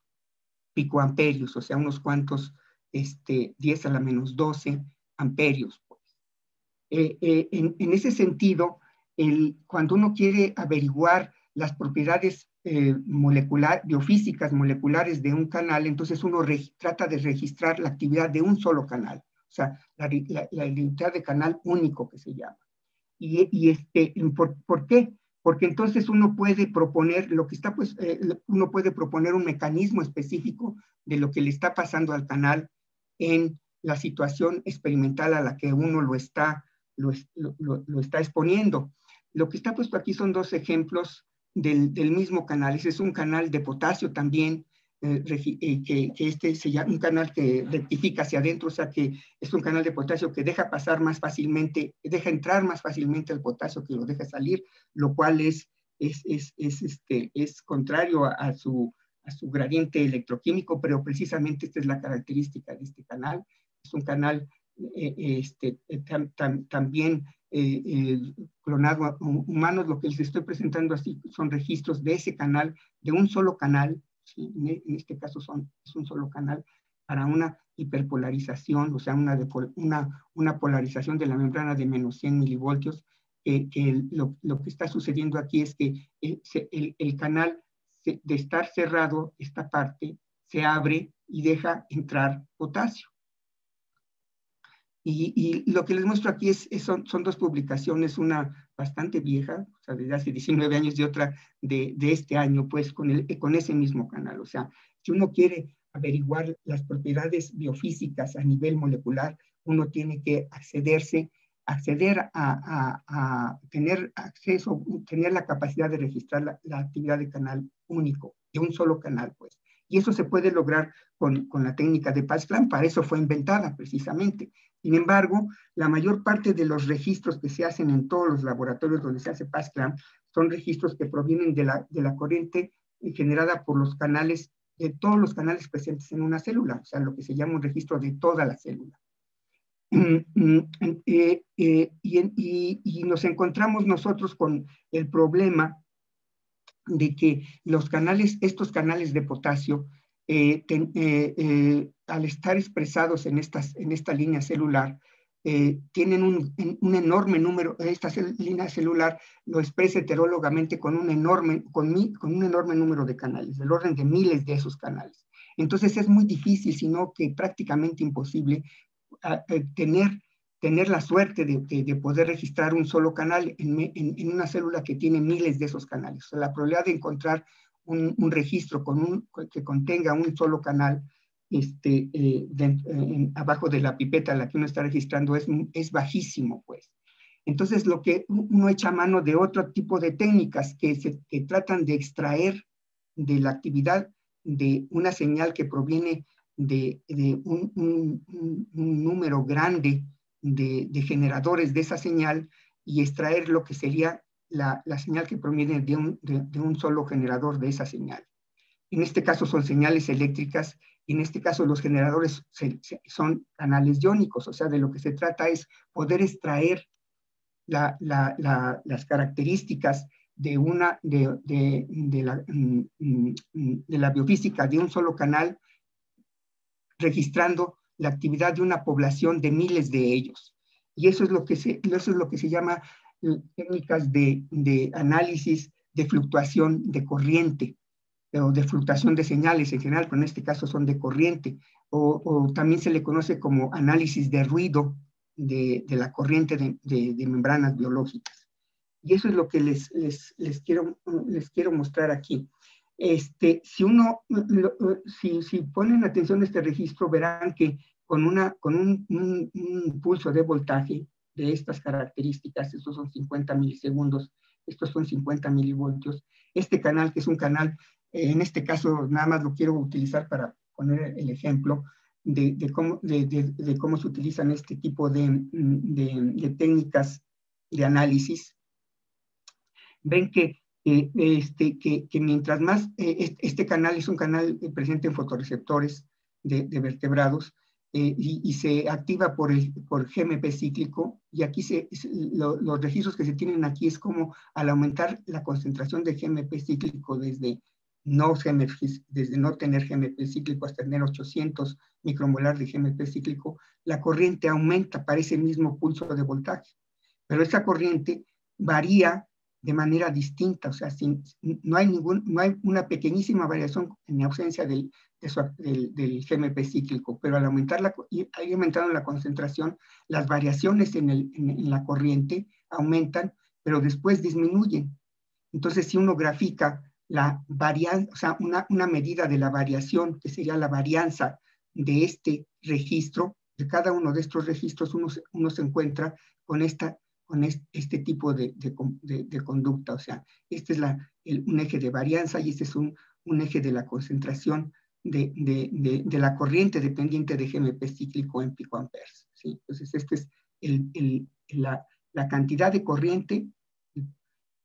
picoamperios, o sea, unos cuantos 10 a la menos 12 amperios. Pues. En ese sentido, cuando uno quiere averiguar las propiedades biofísicas moleculares de un canal, entonces uno trata de registrar la actividad de un solo canal, o sea, la identidad de canal único que se llama. ¿Por qué? Porque entonces uno puede proponer uno puede proponer un mecanismo específico de lo que le está pasando al canal en la situación experimental a la que uno lo está exponiendo. Lo que está puesto aquí son 2 ejemplos del mismo canal. Ese es un canal de potasio también, que se llama un canal que rectifica hacia adentro, o sea que es un canal de potasio que deja pasar más fácilmente, deja entrar más fácilmente el potasio que lo deja salir, lo cual es contrario a su gradiente electroquímico, pero precisamente esta es la característica de este canal. Es un canal también clonado a humanos. Lo que les estoy presentando así son registros de ese canal, de un solo canal. ¿Sí? En este caso es un solo canal para una hiperpolarización, o sea, una polarización de la membrana de menos 100 milivoltios. Lo que está sucediendo aquí es que el canal, de estar cerrado, esta parte se abre y deja entrar potasio. Y lo que les muestro aquí son 2 publicaciones, una bastante vieja, o sea, desde hace 19 años, y otra de este año, pues, con ese mismo canal. O sea, si uno quiere averiguar las propiedades biofísicas a nivel molecular, uno tiene que acceder a tener acceso, tener la capacidad de registrar la actividad de canal único, de un solo canal, pues. Y eso se puede lograr con la técnica de Paz-Clan, para eso fue inventada precisamente. Sin embargo, la mayor parte de los registros que se hacen en todos los laboratorios donde se hace Paz-Clan son registros que provienen de la corriente generada por los canales, de todos los canales presentes en una célula, o sea, lo que se llama un registro de toda la célula. Y nos encontramos nosotros con el problema de que estos canales de potasio, al estar expresados en esta línea celular, tienen un enorme número. Esta línea celular lo expresa heterólogamente con un enorme número de canales, del orden de miles de esos canales. Entonces es muy difícil, sino que prácticamente imposible, tener la suerte de poder registrar un solo canal en una célula que tiene miles de esos canales. O sea, la probabilidad de encontrar un registro que contenga un solo canal abajo de la pipeta a la que uno está registrando es bajísimo, pues. Entonces, lo que uno echa mano de otro tipo de técnicas que tratan de extraer de la actividad de una señal que proviene de un número grande de generadores de esa señal, y extraer lo que sería la señal que proviene de un solo generador de esa señal. En este caso son señales eléctricas, y en este caso los generadores son canales iónicos. O sea, de lo que se trata es poder extraer las características de la biofísica de un solo canal registrando la actividad de una población de miles de ellos. Y eso es lo que se llama técnicas de análisis de fluctuación de corriente, o de fluctuación de señales en general, pero en este caso son de corriente, o también se le conoce como análisis de ruido de la corriente de membranas biológicas. Y eso es lo que les quiero mostrar aquí. Si ponen atención a este registro, verán que con un pulso de voltaje de estas características, estos son 50 milisegundos, estos son 50 milivoltios, este canal, que es un canal, en este caso nada más lo quiero utilizar para poner el ejemplo de cómo se utilizan este tipo de técnicas de análisis. Ven que mientras más, este canal es un canal presente en fotorreceptores de vertebrados, y se activa por GMP cíclico, y aquí los registros que se tienen aquí es como al aumentar la concentración de GMP cíclico desde no tener GMP cíclico hasta tener 800 micromolar de GMP cíclico, la corriente aumenta para ese mismo pulso de voltaje. Pero esa corriente varía de manera distinta, o sea, no hay una pequeñísima variación en ausencia del GMP cíclico, pero al aumentar aumentando la concentración, las variaciones en la corriente aumentan, pero después disminuyen. Entonces, si uno grafica la varianza, o sea, una medida de la variación, que sería la varianza de este registro, de cada uno de estos registros, uno se encuentra con este tipo de conducta. O sea, este es un eje de varianza, y este es un eje de la concentración de la corriente dependiente de GMP cíclico en picoamperes, ¿sí? Entonces, este es la cantidad de corriente,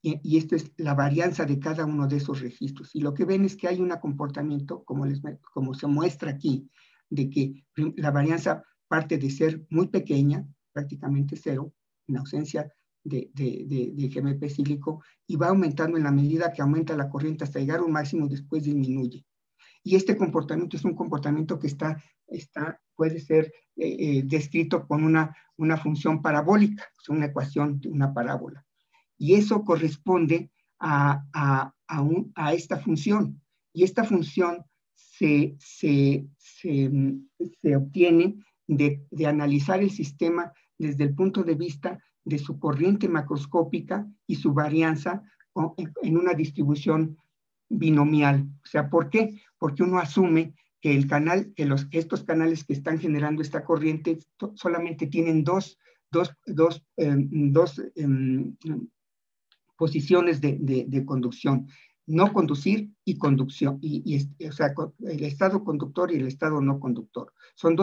y esto es la varianza de cada uno de esos registros. Y lo que ven es que hay un comportamiento, como se muestra aquí, de que la varianza parte de ser muy pequeña, prácticamente cero, en ausencia de GMP cíclico, y va aumentando en la medida que aumenta la corriente hasta llegar a un máximo y después disminuye. Y este comportamiento es un comportamiento que puede ser descrito con una función parabólica, una ecuación de una parábola. Y eso corresponde a esta función. Y esta función se obtiene de analizar el sistema desde el punto de vista de su corriente macroscópica y su varianza en una distribución binomial. O sea, ¿por qué? Porque uno asume que estos canales que están generando esta corriente solamente tienen dos posiciones de conducción: no conducir y conducción, o sea, el estado conductor y el estado no conductor. Son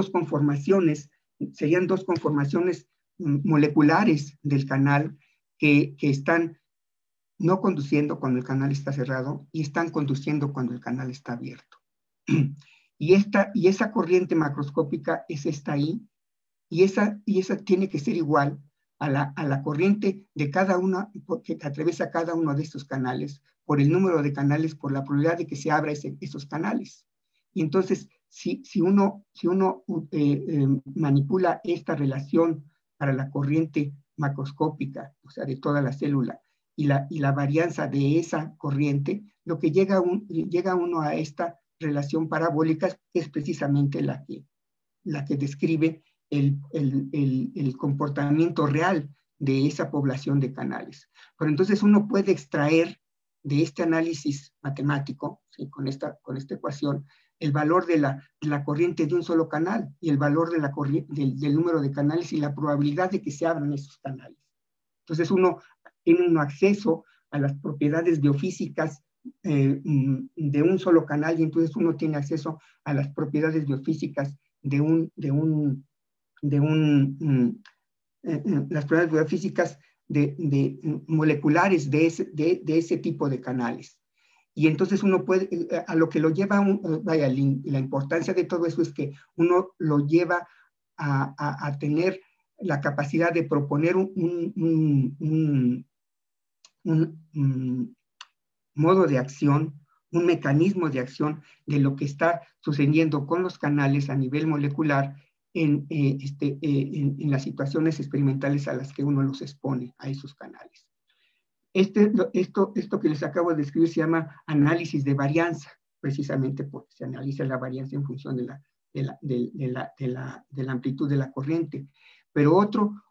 serían dos conformaciones moleculares del canal que están no conduciendo cuando el canal está cerrado y están conduciendo cuando el canal está abierto. Y esa corriente macroscópica es esta ahí, y esa tiene que ser igual a la corriente de cada una, que atraviesa cada uno de estos canales, por el número de canales, por la probabilidad de que se abra esos canales. Y entonces, si uno manipula esta relación para la corriente macroscópica, o sea, de toda la célula, y la varianza de esa corriente, lo que llega uno a esta relación parabólica, que es precisamente la que describe el comportamiento real de esa población de canales. Pero entonces uno puede extraer de este análisis matemático, ¿sí?, con esta ecuación, el valor de la corriente de un solo canal, y el valor del número de canales y la probabilidad de que se abran esos canales. Entonces tiene acceso a las propiedades biofísicas de un solo canal, y entonces uno tiene acceso a las propiedades biofísicas las propiedades biofísicas moleculares de ese tipo de canales. Y entonces uno puede, a lo que lo lleva, la importancia de todo eso es que uno lo lleva a tener la capacidad de proponer un modo de acción, un mecanismo de acción de lo que está sucediendo con los canales a nivel molecular en las situaciones experimentales a las que uno los expone a esos canales. Esto que les acabo de describir se llama análisis de varianza, precisamente porque se analiza la varianza en función de la amplitud de la corriente. Pero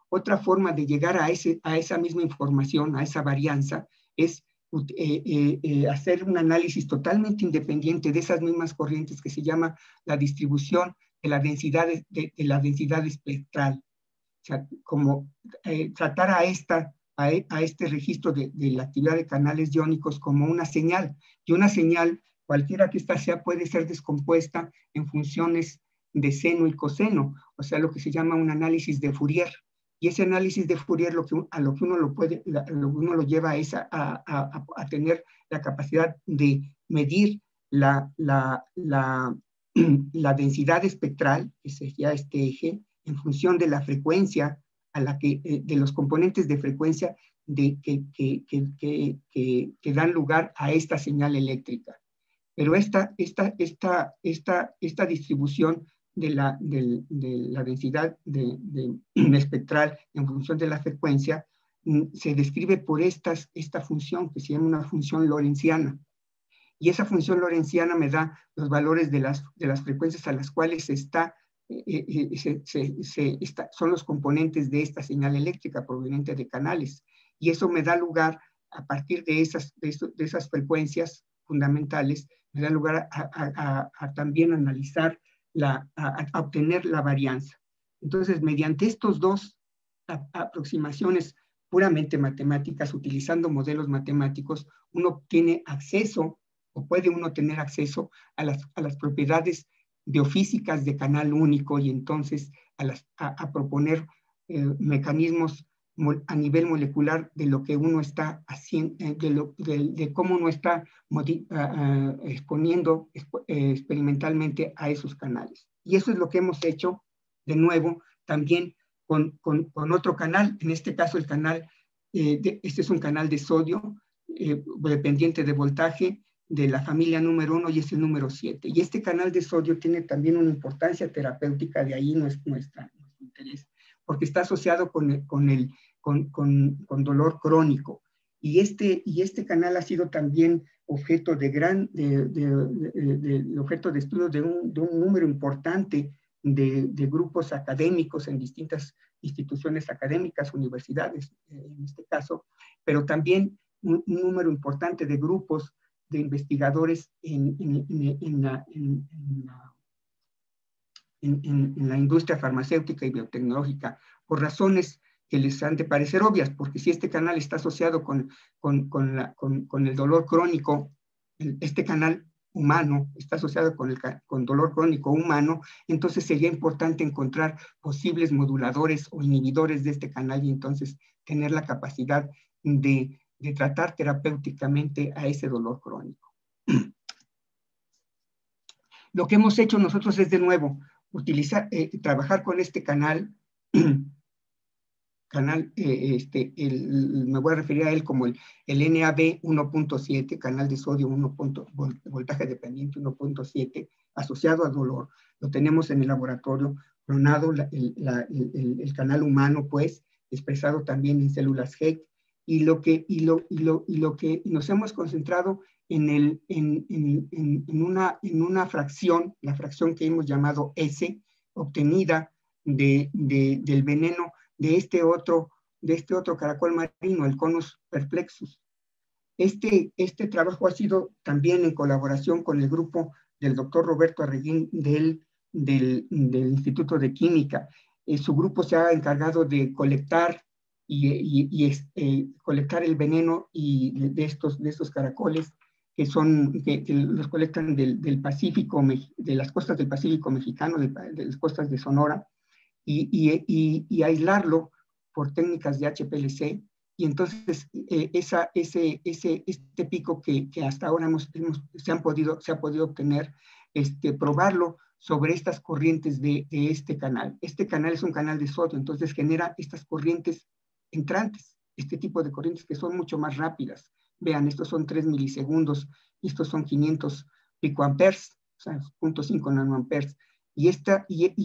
otra forma de llegar a esa misma información, a esa varianza, es hacer un análisis totalmente independiente de esas mismas corrientes que se llama la distribución de la densidad, de la densidad espectral. O sea, como tratar a este registro de la actividad de canales iónicos como una señal, y una señal, cualquiera que ésta sea, puede ser descompuesta en funciones de seno y coseno, o sea, lo que se llama un análisis de Fourier. Y ese análisis de Fourier a lo que uno lo lleva es a tener la capacidad de medir la densidad espectral, que sería este eje, en función de la frecuencia a la que, de los componentes de frecuencia que dan lugar a esta señal eléctrica. Pero esta distribución de la densidad espectral en función de la frecuencia se describe por esta función que se llama una función lorentziana. Y esa función lorentziana me da los valores de las frecuencias a las cuales son los componentes de esta señal eléctrica proveniente de canales. Y eso me da lugar, a partir de esas frecuencias fundamentales, me da lugar a también analizar, a obtener la varianza. Entonces, mediante estos dos aproximaciones puramente matemáticas, utilizando modelos matemáticos, uno tiene acceso, o puede uno tener acceso a las propiedades biofísicas de canal único, y entonces a proponer mecanismos a nivel molecular de lo que uno está haciendo, de cómo uno está exponiendo experimentalmente a esos canales. Y eso es lo que hemos hecho, de nuevo, también con otro canal, en este caso el canal, este es un canal de sodio dependiente de voltaje, de la familia número 1, y es el número 7. Y este canal de sodio tiene también una importancia terapéutica, de ahí nuestro interés, porque está asociado con dolor crónico. Y este canal ha sido también objeto de estudio de un número importante de grupos académicos en distintas instituciones académicas, universidades en este caso, pero también un número importante de grupos de investigadores en la industria farmacéutica y biotecnológica, por razones que les han de parecer obvias, porque si este canal está asociado con el dolor crónico, este canal humano está asociado con dolor crónico humano, entonces sería importante encontrar posibles moduladores o inhibidores de este canal, y entonces tener la capacidad de tratar terapéuticamente a ese dolor crónico. Lo que hemos hecho nosotros es, de nuevo, trabajar con este canal, me voy a referir a él como el NAB 1.7, canal de sodio voltaje dependiente 1.7, asociado a dolor. Lo tenemos en el laboratorio, clonado el canal humano, pues, expresado también en células HEK, y lo que nos hemos concentrado en una fracción, la fracción que hemos llamado S, obtenida del veneno de este otro caracol marino, el Conus perplexus. Este trabajo ha sido también en colaboración con el grupo del doctor Roberto Arreguín del Instituto de Química. Su grupo se ha encargado de colectar colectar el veneno de estos caracoles, que los colectan del Pacífico, de las costas del Pacífico mexicano, de las costas de Sonora, y aislarlo por técnicas de HPLC, y entonces este pico que hasta ahora se ha podido obtener, probarlo sobre estas corrientes de este canal. Este canal es un canal de sodio, entonces genera estas corrientes entrantes, este tipo de corrientes que son mucho más rápidas, Vean, estos son 3 milisegundos, y estos son 500 picoamperes, o sea, 0.5 nanoamperes. Y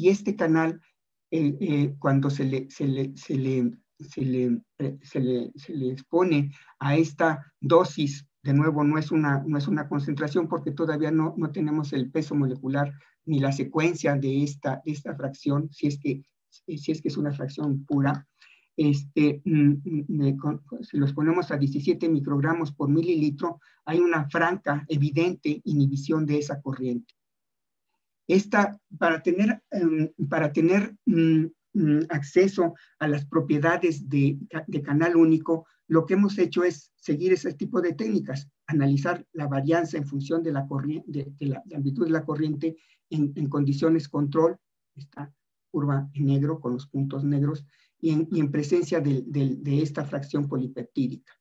este canal, cuando se le expone a esta dosis, de nuevo, no es una concentración porque todavía no tenemos el peso molecular ni la secuencia de esta fracción, si es que es una fracción pura. Si los ponemos a 17 microgramos por mililitro, hay una franca, evidente inhibición de esa corriente. Para tener acceso a las propiedades de canal único, lo que hemos hecho es seguir ese tipo de técnicas, analizar la varianza en función de la corriente, de la amplitud de la corriente en condiciones control, esta curva en negro con los puntos negros, y en presencia de esta fracción polipeptídica.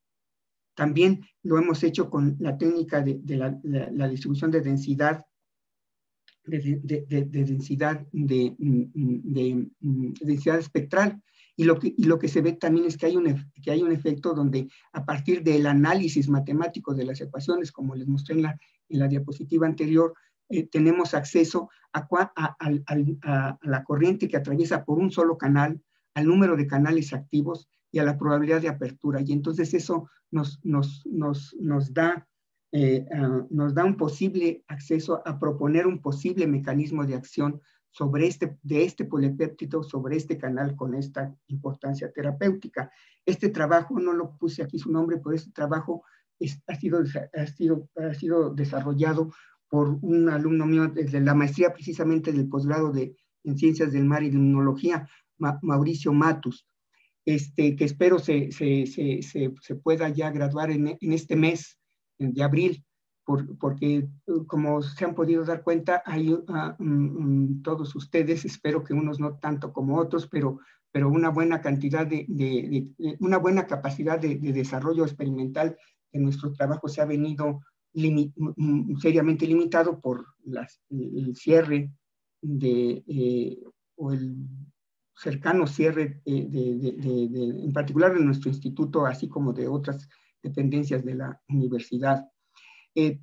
También lo hemos hecho con la técnica de la distribución de densidad, densidad espectral. Y lo que se ve también es que hay un efecto donde, a partir del análisis matemático de las ecuaciones, como les mostré en la diapositiva anterior, tenemos acceso a la corriente que atraviesa por un solo canal, al número de canales activos y a la probabilidad de apertura. Y entonces eso nos da un posible acceso a proponer un posible mecanismo de acción sobre este polipéptido, sobre este canal con esta importancia terapéutica. Este trabajo, no lo puse aquí su nombre, pero este trabajo ha sido desarrollado por un alumno mío desde la maestría, precisamente del posgrado en Ciencias del Mar y de Inmunología, Mauricio Matus, que espero se pueda ya graduar en este mes de abril, porque como se han podido dar cuenta, hay todos ustedes, espero que unos no tanto como otros, pero una buena cantidad una buena capacidad de desarrollo experimental en nuestro trabajo se ha venido seriamente limitado por el cierre o el cercano cierre en particular de nuestro instituto, así como de otras dependencias de la universidad.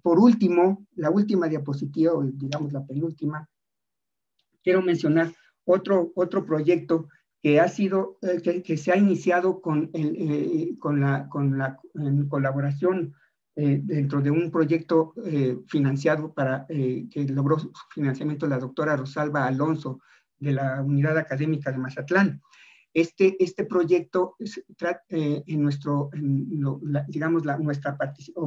Por último, la última diapositiva, o digamos la penúltima, quiero mencionar otro proyecto que que se ha iniciado en colaboración dentro de un proyecto financiado que logró su financiamiento la doctora Rosalba Alonso de la Unidad Académica de Mazatlán. Este proyecto,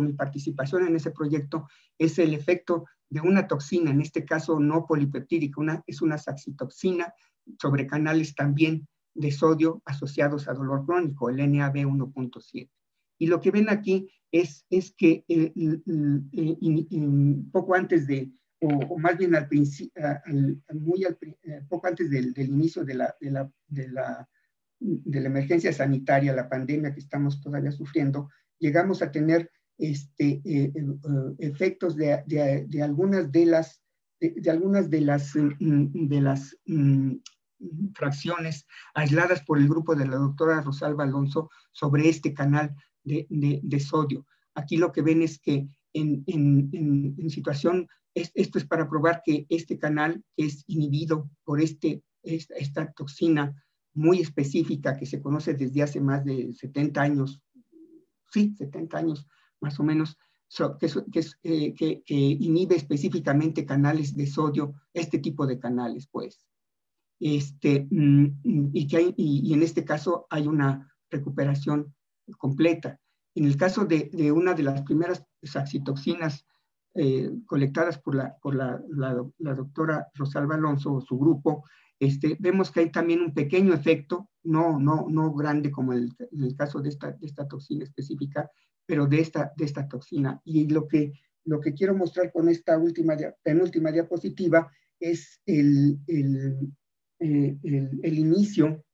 mi participación en ese proyecto es el efecto de una toxina, en este caso no polipeptídica, es una saxitoxina sobre canales también de sodio asociados a dolor crónico, el NaB1.7. Y lo que ven aquí es que poco antes o más bien poco antes del inicio de la emergencia sanitaria, la pandemia que estamos todavía sufriendo, llegamos a tener efectos de algunas de las fracciones aisladas por el grupo de la doctora Rosalba Alonso sobre este canal de sodio. Aquí lo que ven es que en situación, esto es para probar que este canal es inhibido por esta toxina muy específica que se conoce desde hace más de 70 años, sí, 70 años más o menos, que inhibe específicamente canales de sodio, este tipo de canales, pues. Y en este caso hay una recuperación completa. En el caso de una de las primeras saxitoxinas colectadas por la doctora Rosalba Alonso o su grupo, vemos que hay también un pequeño efecto, no grande como en el caso de esta toxina específica, pero de esta toxina. Y lo que quiero mostrar con esta penúltima diapositiva es el inicio,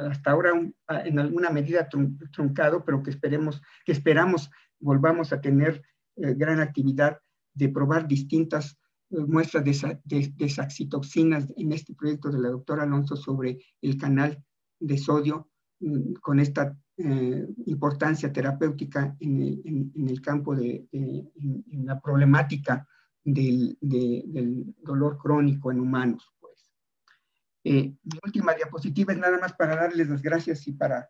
hasta ahora en alguna medida truncado, pero que esperamos volvamos a tener gran actividad de probar distintas muestras de saxitoxinas en este proyecto de la doctora Alonso sobre el canal de sodio con esta importancia terapéutica en el campo en la problemática del dolor crónico en humanos. Pues. Mi última diapositiva es nada más para darles las gracias y para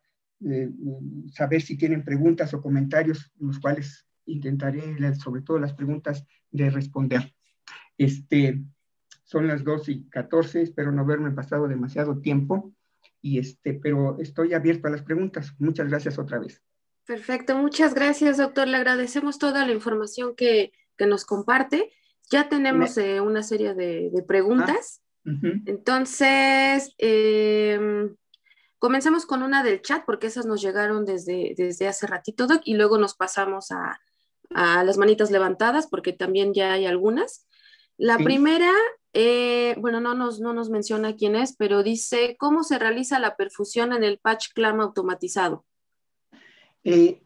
saber si tienen preguntas o comentarios, los cuales intentaré, sobre todo las preguntas, de responder. Son las 2:14, espero no haberme pasado demasiado tiempo, pero estoy abierto a las preguntas. Muchas gracias otra vez. Perfecto, muchas gracias, doctor. Le agradecemos toda la información que nos comparte. Ya tenemos una serie de preguntas. Entonces, comencemos con una del chat, porque esas nos llegaron desde hace ratito, doc, y luego nos pasamos a las manitas levantadas, porque también ya hay algunas. La primera, bueno, no nos menciona quién es, pero dice, ¿cómo se realiza la perfusión en el patch CLAM automatizado? De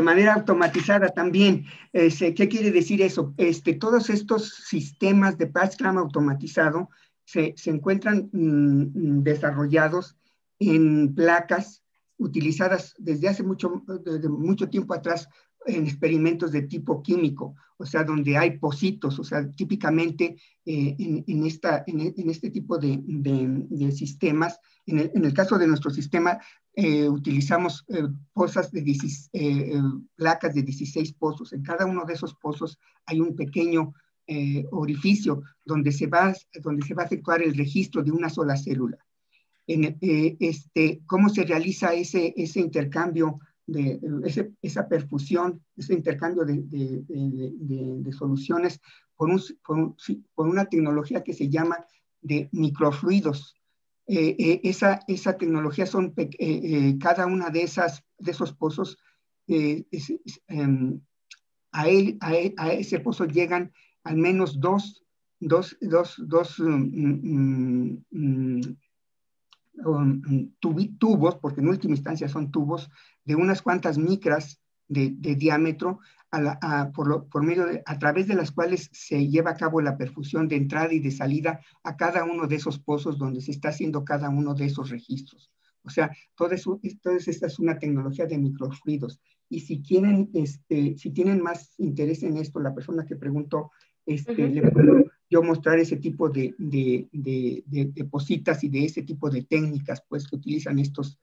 manera automatizada también. ¿Qué quiere decir eso? Todos estos sistemas de patch CLAM automatizado se encuentran desarrollados en placas utilizadas desde hace mucho tiempo atrás en experimentos de tipo químico, o sea, donde hay pocitos, o sea, típicamente en este tipo de sistemas, en el caso de nuestro sistema, utilizamos placas de 16 pozos. En cada uno de esos pozos hay un pequeño orificio donde se va a efectuar el registro de una sola célula. ¿Cómo se realiza ese intercambio, esa perfusión, ese intercambio de soluciones por una tecnología que se llama de microfluidos? Esa tecnología son cada una de esos pozos, a ese pozo llegan al menos dos tubos, porque en última instancia son tubos de unas cuantas micras de diámetro, a través de las cuales se lleva a cabo la perfusión de entrada y de salida a cada uno de esos pozos donde se está haciendo cada uno de esos registros. O sea, todo esta es una tecnología de microfluidos. Y si tienen más interés en esto, la persona que preguntó, le puedo yo mostrar ese tipo de positas y de ese tipo de técnicas, pues, que utilizan estos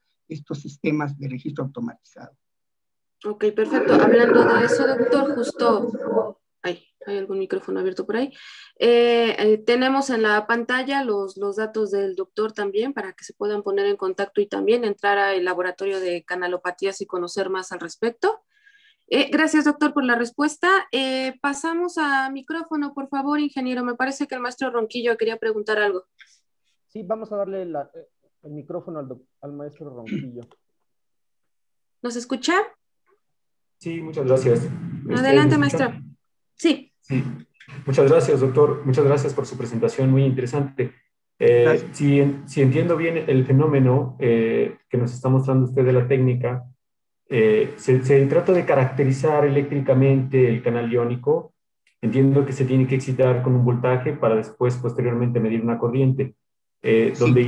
sistemas de registro automatizado. Ok, perfecto. Hablando de eso, doctor, justo hay algún micrófono abierto por ahí. Tenemos en la pantalla los datos del doctor también para que se puedan poner en contacto y también entrar al laboratorio de canalopatías y conocer más al respecto. Gracias, doctor, por la respuesta. Pasamos a micrófono, por favor, ingeniero. Me parece que el maestro Ronquillo quería preguntar algo. Sí, vamos a darle el micrófono al maestro Ronquillo. ¿Nos escucha? Sí, muchas gracias. Adelante, maestro. Sí. Sí. Muchas gracias, doctor. Muchas gracias por su presentación, muy interesante. Si entiendo bien el fenómeno que nos está mostrando usted de la técnica, se trata de caracterizar eléctricamente el canal iónico. Entiendo que se tiene que excitar con un voltaje para después, posteriormente, medir una corriente, donde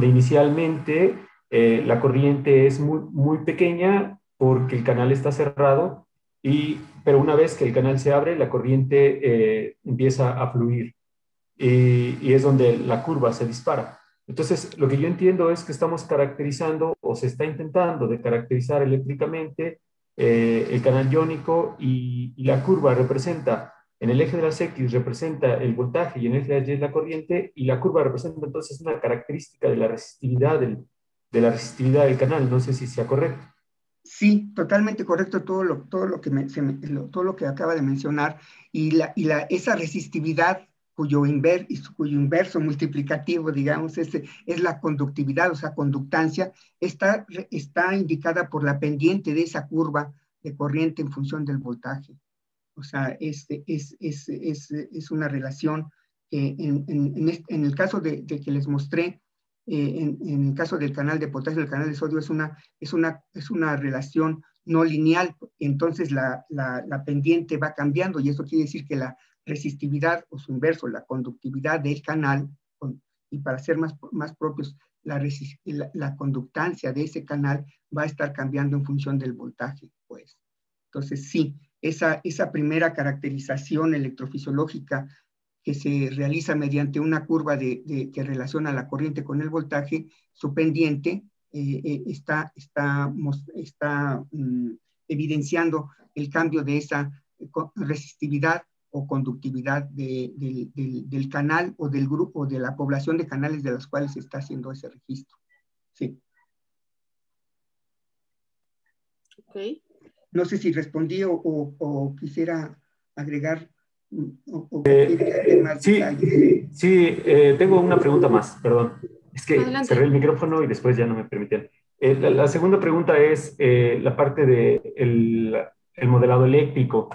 inicialmente la corriente es muy, muy pequeña porque el canal está cerrado, pero una vez que el canal se abre, la corriente empieza a fluir y es donde la curva se dispara. Entonces, lo que yo entiendo es que estamos caracterizando, o se está intentando de caracterizar eléctricamente el canal iónico, y la curva representa, en el eje de las X representa el voltaje y en el eje de las Y la corriente, y la curva representa entonces una característica de la resistividad del canal. No sé si sea correcto. Sí, totalmente correcto todo lo que acaba de mencionar, y esa resistividad cuyo inverso multiplicativo, digamos, es la conductividad, o sea, conductancia, está indicada por la pendiente de esa curva de corriente en función del voltaje. O sea, es una relación que en el caso de que les mostré, en el caso del canal de potasio, el canal de sodio, es una relación no lineal. Entonces la pendiente va cambiando, y eso quiere decir que la resistividad, o su inverso, la conductividad del canal, y para ser más propios, la conductancia de ese canal va a estar cambiando en función del voltaje, pues. Entonces, sí, esa primera caracterización electrofisiológica que se realiza mediante una curva que relaciona la corriente con el voltaje, su pendiente está evidenciando el cambio de esa resistividad o conductividad del canal o del grupo, de la población de canales de los cuales se está haciendo ese registro. Sí. Ok. No sé si respondí o quisiera agregar más detalles. Sí, tengo una pregunta más, perdón. Es que Adelante. cerré el micrófono y después ya no me permitían. La segunda pregunta es la parte del el modelado eléctrico.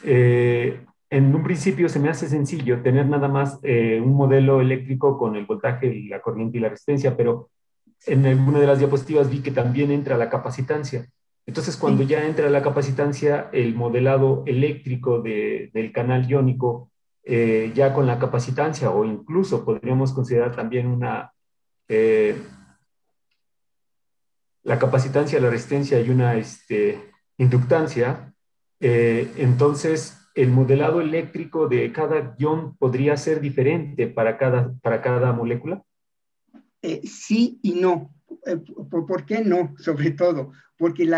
En un principio se me hace sencillo tener nada más un modelo eléctrico con el voltaje, la corriente y la resistencia, pero en alguna de las diapositivas vi que también entra la capacitancia. Entonces, cuando ya entra la capacitancia, el modelado eléctrico del canal iónico, ya con la capacitancia, o incluso podríamos considerar también la capacitancia, la resistencia y una inductancia, entonces el modelado eléctrico de cada ion podría ser diferente para cada molécula. Sí y no. ¿Por qué no? Sobre todo, porque en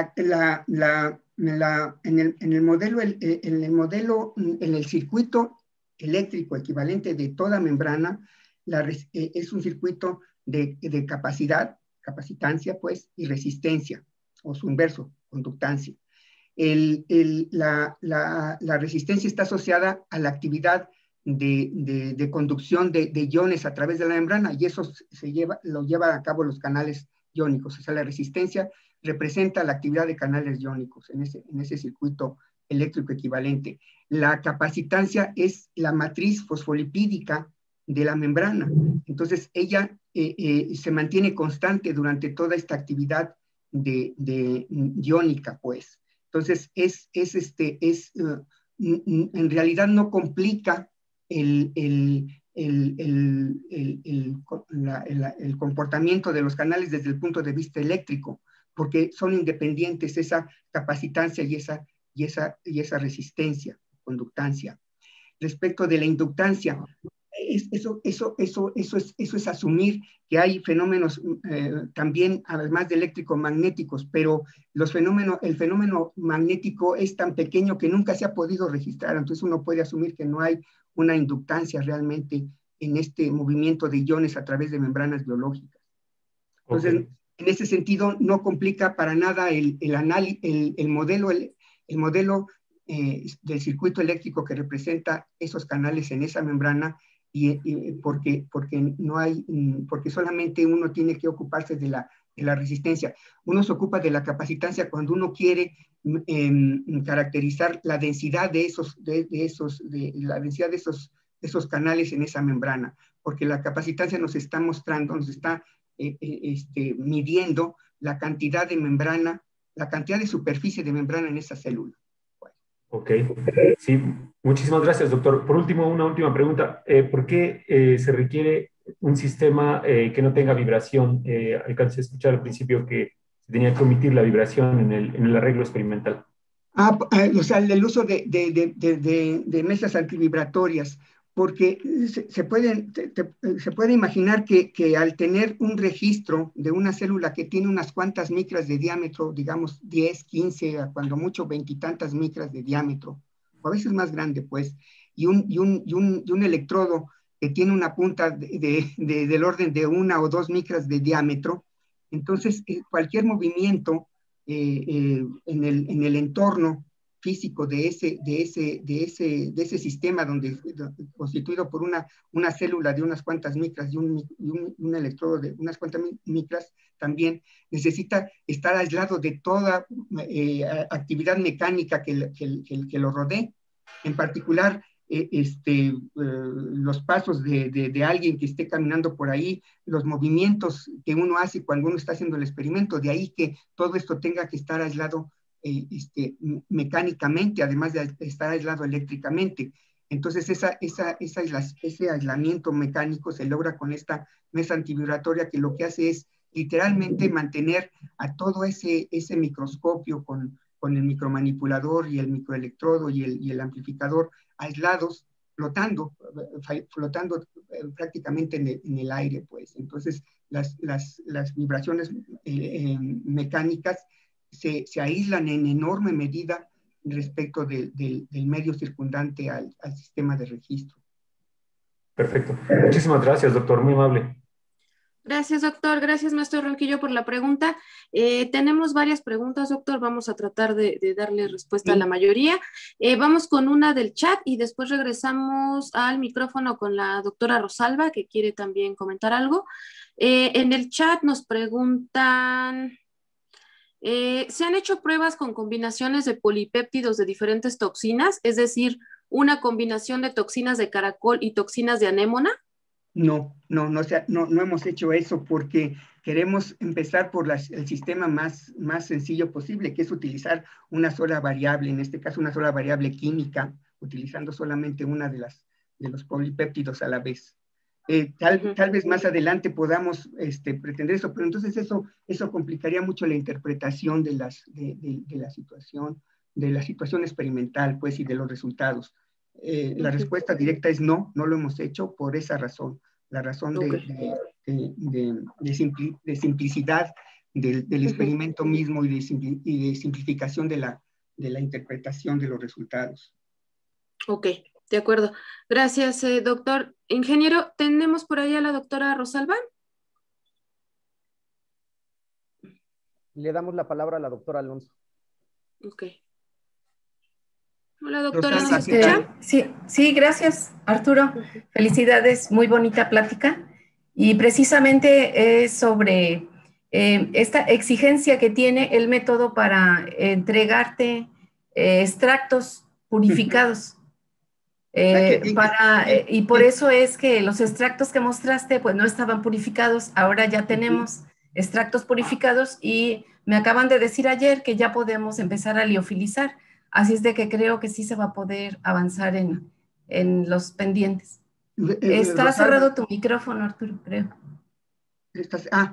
el modelo, en el circuito eléctrico equivalente de toda membrana, es un circuito de capacitancia, pues, y resistencia, o su inverso, conductancia. La resistencia está asociada a la actividad de conducción de iones a través de la membrana, y eso lo lleva a cabo los canales iónicos. O sea, la resistencia representa la actividad de canales iónicos en ese circuito eléctrico equivalente. La capacitancia es la matriz fosfolipídica de la membrana. Entonces, ella se mantiene constante durante toda esta actividad iónica, pues. Entonces, en realidad no complica el comportamiento de los canales desde el punto de vista eléctrico, porque son independientes esa capacitancia y esa resistencia, conductancia. Respecto de la inductancia, eso es asumir que hay fenómenos también, además de eléctrico-magnéticos, pero el fenómeno magnético es tan pequeño que nunca se ha podido registrar, entonces uno puede asumir que no hay una inductancia realmente en este movimiento de iones a través de membranas biológicas. Entonces, en ese sentido, no complica para nada el modelo del circuito eléctrico que representa esos canales en esa membrana, porque solamente uno tiene que ocuparse de la resistencia. Uno se ocupa de la capacitancia cuando uno quiere caracterizar la densidad de esos canales en esa membrana, porque la capacitancia nos está mostrando, nos está midiendo la cantidad de membrana, la cantidad de superficie de membrana en esa célula. Ok, sí, muchísimas gracias, doctor. Por último, una última pregunta. ¿Por qué se requiere un sistema que no tenga vibración? Alcancé a escuchar al principio que se tenía que omitir la vibración en el arreglo experimental. O sea, el uso de mesas antivibratorias, porque se puede imaginar que al tener un registro de una célula que tiene unas cuantas micras de diámetro, digamos 10, 15, a cuando mucho 20 y tantas micras de diámetro, o a veces más grande, pues, y un electrodo que tiene una punta del orden de 1 o 2 micras de diámetro, entonces cualquier movimiento en el entorno físico de ese sistema constituido por una célula de unas cuantas micras y un electrodo de unas cuantas micras, también necesita estar aislado de toda actividad mecánica que lo rodee. En particular, los pasos de alguien que esté caminando por ahí, los movimientos que uno hace cuando uno está haciendo el experimento, de ahí que todo esto tenga que estar aislado mecánicamente, además de estar aislado eléctricamente. Entonces ese aislamiento mecánico se logra con esta mesa antivibratoria, que lo que hace es literalmente mantener a todo ese microscopio con el micromanipulador y el microelectrodo y el amplificador aislados, flotando prácticamente en el aire, pues. Entonces las vibraciones mecánicas se aíslan en enorme medida respecto del medio circundante al sistema de registro. Perfecto. Muchísimas gracias, doctor. Muy amable. Gracias, doctor. Gracias, maestro Ronquillo, por la pregunta. Tenemos varias preguntas, doctor. Vamos a tratar de darle respuesta a la mayoría. Vamos con una del chat y después regresamos al micrófono con la doctora Rosalba, que quiere también comentar algo. En el chat nos preguntan... ¿se han hecho pruebas con combinaciones de polipéptidos de diferentes toxinas? Es decir, una combinación de toxinas de caracol y toxinas de anémona. No hemos hecho eso porque queremos empezar por el sistema más sencillo posible, que es utilizar una sola variable, en este caso una sola variable química, utilizando solamente una de los polipéptidos a la vez. Tal vez más adelante podamos pretender eso, pero entonces eso complicaría mucho la interpretación de la situación experimental, pues, y de los resultados. La respuesta directa es no lo hemos hecho por esa razón, la razón de simplicidad del experimento mismo y de simplificación de la interpretación de los resultados. Ok. De acuerdo. Gracias, doctor. Ingeniero, ¿tenemos por ahí a la doctora Rosalba? Le damos la palabra a la doctora Alonso. Ok. Hola, doctora, ¿nos escucha? Sí, gracias, Arturo. Felicidades, muy bonita plática. Y precisamente es sobre esta exigencia que tiene el método para entregarte extractos purificados. Y por eso es que los extractos que mostraste pues no estaban purificados, ahora ya tenemos extractos purificados y me acaban de decir ayer que ya podemos empezar a liofilizar, así es de que creo que sí se va a poder avanzar en los pendientes. Está cerrado tu micrófono, Arturo, creo.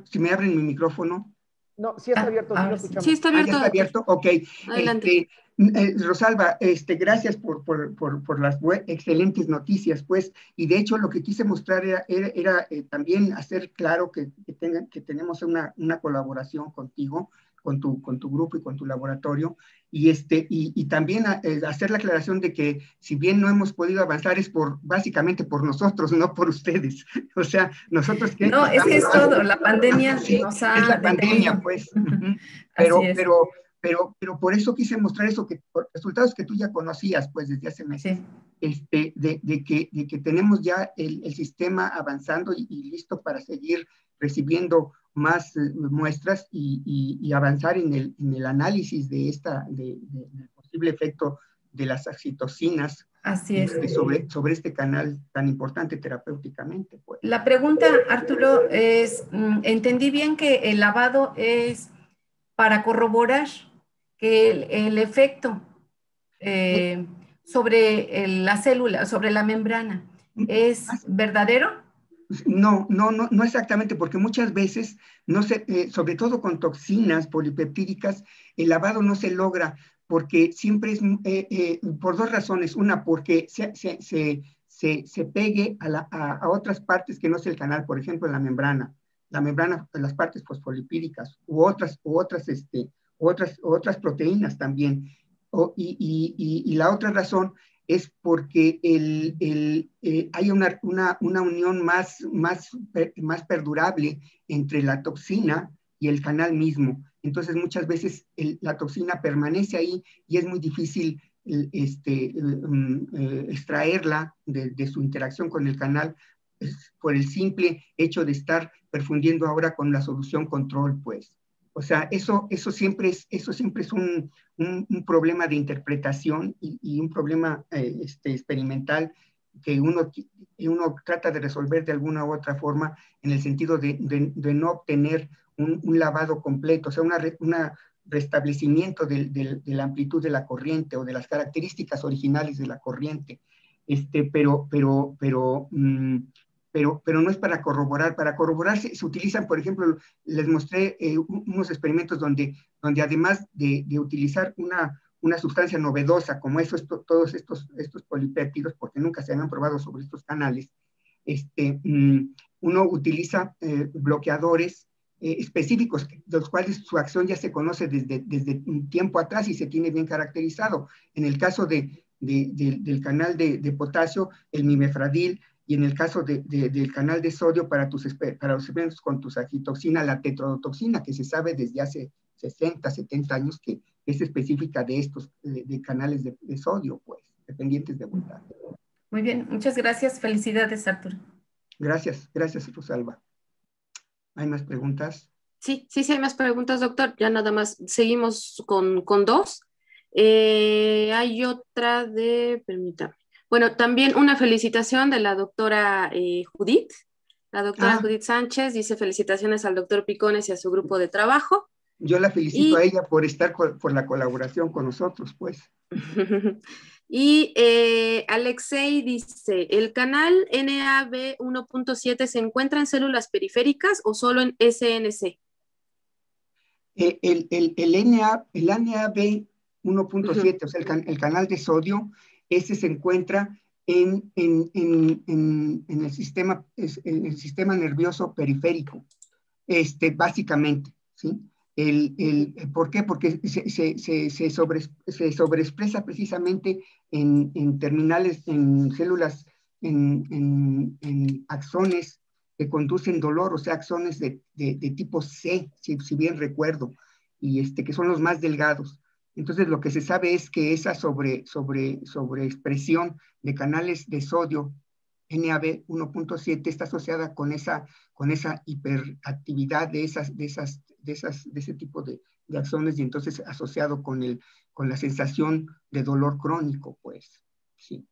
Si me abren mi micrófono. No, sí está abierto, sí lo escuchamos. Sí está abierto. ¿Ya está abierto? Ok. Adelante. Rosalba, gracias por las excelentes noticias, pues, y de hecho lo que quise mostrar era también hacer claro que tenemos una colaboración contigo, con tu grupo y con tu laboratorio, y también hacer la aclaración de que si bien no hemos podido avanzar es básicamente por nosotros, no por ustedes. O sea, nosotros que... No, es que es todo, la pandemia nos ha... Es la pandemia, pues. Pero por eso quise mostrar eso, que por resultados que tú ya conocías, pues, desde hace meses, de que tenemos ya el sistema avanzando y listo para seguir recibiendo más muestras y avanzar en el análisis del posible efecto de las oxitocinas. Así es. Sobre este canal tan importante terapéuticamente, pues. La pregunta, Arturo, es, entendí bien que el lavado es para corroborar que el efecto sobre la célula, sobre la membrana, ¿es verdadero? No exactamente, porque muchas veces, sobre todo con toxinas polipeptídicas, el lavado no se logra porque siempre es por dos razones. Una, porque se pegue a otras partes que no es el canal, por ejemplo, la membrana, las partes fosfolipídicas u otras proteínas también. Y la otra razón es porque hay una unión más perdurable entre la toxina y el canal mismo. Entonces muchas veces la toxina permanece ahí y es muy difícil extraerla de su interacción con el canal por el simple hecho de estar perfundiendo ahora con la solución control, pues. O sea, eso siempre es un problema de interpretación y un problema experimental que uno trata de resolver de alguna u otra forma en el sentido de no obtener un lavado completo, o sea, un restablecimiento de la amplitud de la corriente o de las características originales de la corriente. pero no es para corroborar. Para corroborar se utilizan, por ejemplo, les mostré unos experimentos donde además de utilizar una sustancia novedosa, como todos estos polipéptidos, porque nunca se habían probado sobre estos canales, uno utiliza bloqueadores específicos, de los cuales su acción ya se conoce desde un tiempo atrás y se tiene bien caracterizado. En el caso del canal de potasio, el mimefradil, y en el caso del canal de sodio para los experimentos con tu sagitoxina, la tetrodotoxina, que se sabe desde hace 60, 70 años que es específica de estos de canales de sodio, pues, dependientes de voltaje. Muy bien, muchas gracias. Felicidades, Arturo. Gracias, Rosalba. ¿Hay más preguntas? Sí, hay más preguntas, doctor. Ya nada más seguimos con dos. Hay otra permítame. Bueno, también una felicitación de la doctora Judith. La doctora Judith Sánchez dice felicitaciones al doctor Picones y a su grupo de trabajo. Yo la felicito a ella por estar por la colaboración con nosotros, pues. Y Alexei dice, ¿el canal NAB 1.7 se encuentra en células periféricas o solo en SNC? El NAB 1.7, o sea, el canal de sodio, ese se encuentra en el sistema nervioso periférico, básicamente, ¿sí? ¿Por qué? Porque se sobreexpresa precisamente en terminales, en células, en axones que conducen dolor, o sea, axones de tipo C, si bien recuerdo, y que son los más delgados. Entonces, lo que se sabe es que esa sobreexpresión de canales de sodio NAB 1.7 está asociada con esa hiperactividad de ese tipo de axones, y entonces asociado con la sensación de dolor crónico, pues, sí.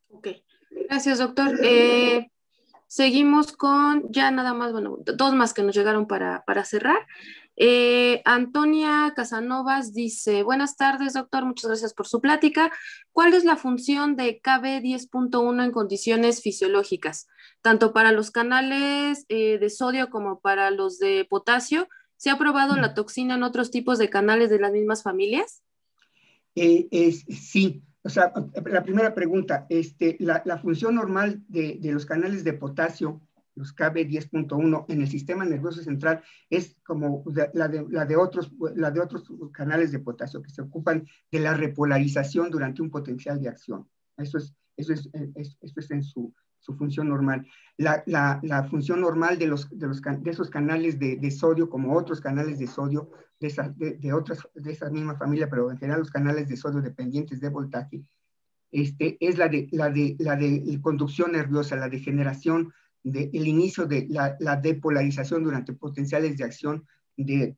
Ok, gracias, doctor. Seguimos con ya nada más, bueno, dos más que nos llegaron para cerrar. Antonia Casanovas dice, buenas tardes, doctor, muchas gracias por su plática. ¿Cuál es la función de KB 10.1 en condiciones fisiológicas? Tanto para los canales de sodio como para los de potasio. ¿Se ha probado la toxina en otros tipos de canales de las mismas familias? Sí. O sea, la primera pregunta, la función normal de los canales de potasio, los KB 10.1 en el sistema nervioso central, es como la de otros canales de potasio que se ocupan de la repolarización durante un potencial de acción. Eso es en su función normal. La función normal de esos canales de sodio, como otros canales de sodio de esa misma familia, pero en general los canales de sodio dependientes de voltaje, es la de conducción nerviosa, la de generación, el inicio de la depolarización durante potenciales de acción de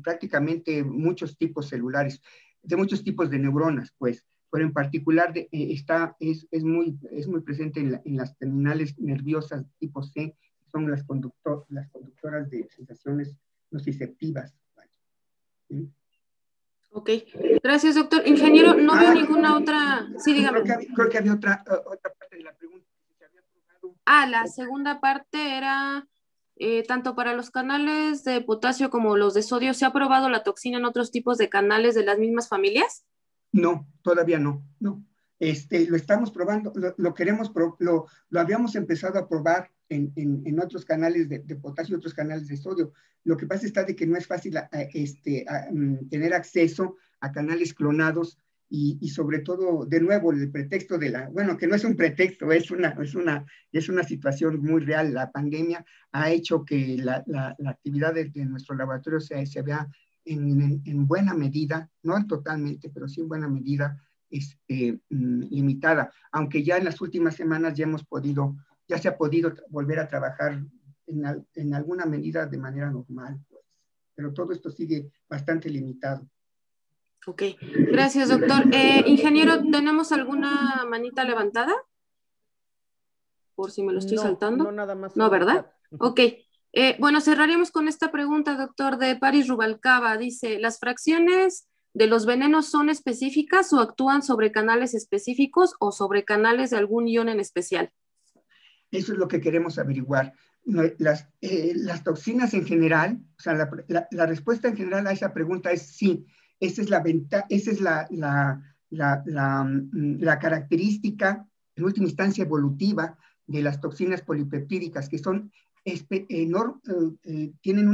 prácticamente muchos tipos celulares, de muchos tipos de neuronas, pues. Pero en particular es muy presente en las terminales nerviosas tipo C, que son las conductoras de sensaciones nociceptivas. ¿Sí? Ok, gracias, doctor. Ingeniero, no veo ninguna otra. Sí, dígame. Creo que había otra parte de la pregunta que se había probado. La segunda parte era, tanto para los canales de potasio como los de sodio, ¿se ha probado la toxina en otros tipos de canales de las mismas familias? No, todavía no. Lo estamos probando, lo habíamos empezado a probar en otros canales de potasio y otros canales de sodio. Lo que pasa está de que no es fácil tener acceso a canales clonados y sobre todo, de nuevo, el pretexto bueno, que no es un pretexto, es una situación muy real. La pandemia ha hecho que la actividad de nuestro laboratorio se vea en buena medida, no totalmente, pero sí en buena medida, limitada, aunque ya en las últimas semanas ya se ha podido volver a trabajar en alguna medida de manera normal, pues. Pero todo esto sigue bastante limitado. Ok, gracias, doctor. Ingeniero, ¿tenemos alguna manita levantada? Por si me lo estoy saltando. No, nada más. No, ¿verdad? Ok. Bueno, cerraremos con esta pregunta, doctor, de Paris Rubalcaba. Dice, ¿las fracciones de los venenos son específicas o actúan sobre canales específicos o sobre canales de algún ion en especial? Eso es lo que queremos averiguar. Las toxinas en general, o sea, la respuesta en general a esa pregunta es sí. Esa es la característica, en última instancia, evolutiva de las toxinas polipeptídicas, que son tienen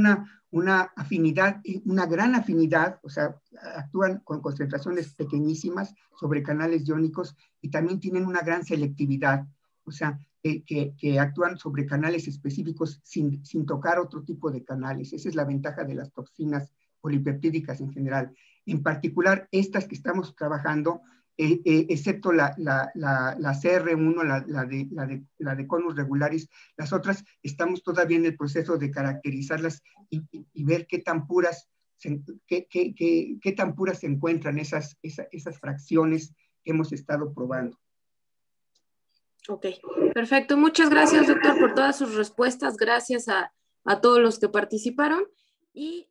una afinidad, una gran afinidad, o sea, actúan con concentraciones pequeñísimas sobre canales iónicos y también tienen una gran selectividad, o sea, que actúan sobre canales específicos sin tocar otro tipo de canales. Esa es la ventaja de las toxinas polipeptídicas en general. En particular, estas que estamos trabajando, excepto la CR1, la de conus regularis, las otras estamos todavía en el proceso de caracterizarlas y ver qué tan puras se encuentran esas fracciones que hemos estado probando. Ok, perfecto. Muchas gracias, doctor, por todas sus respuestas. Gracias a todos los que participaron. Y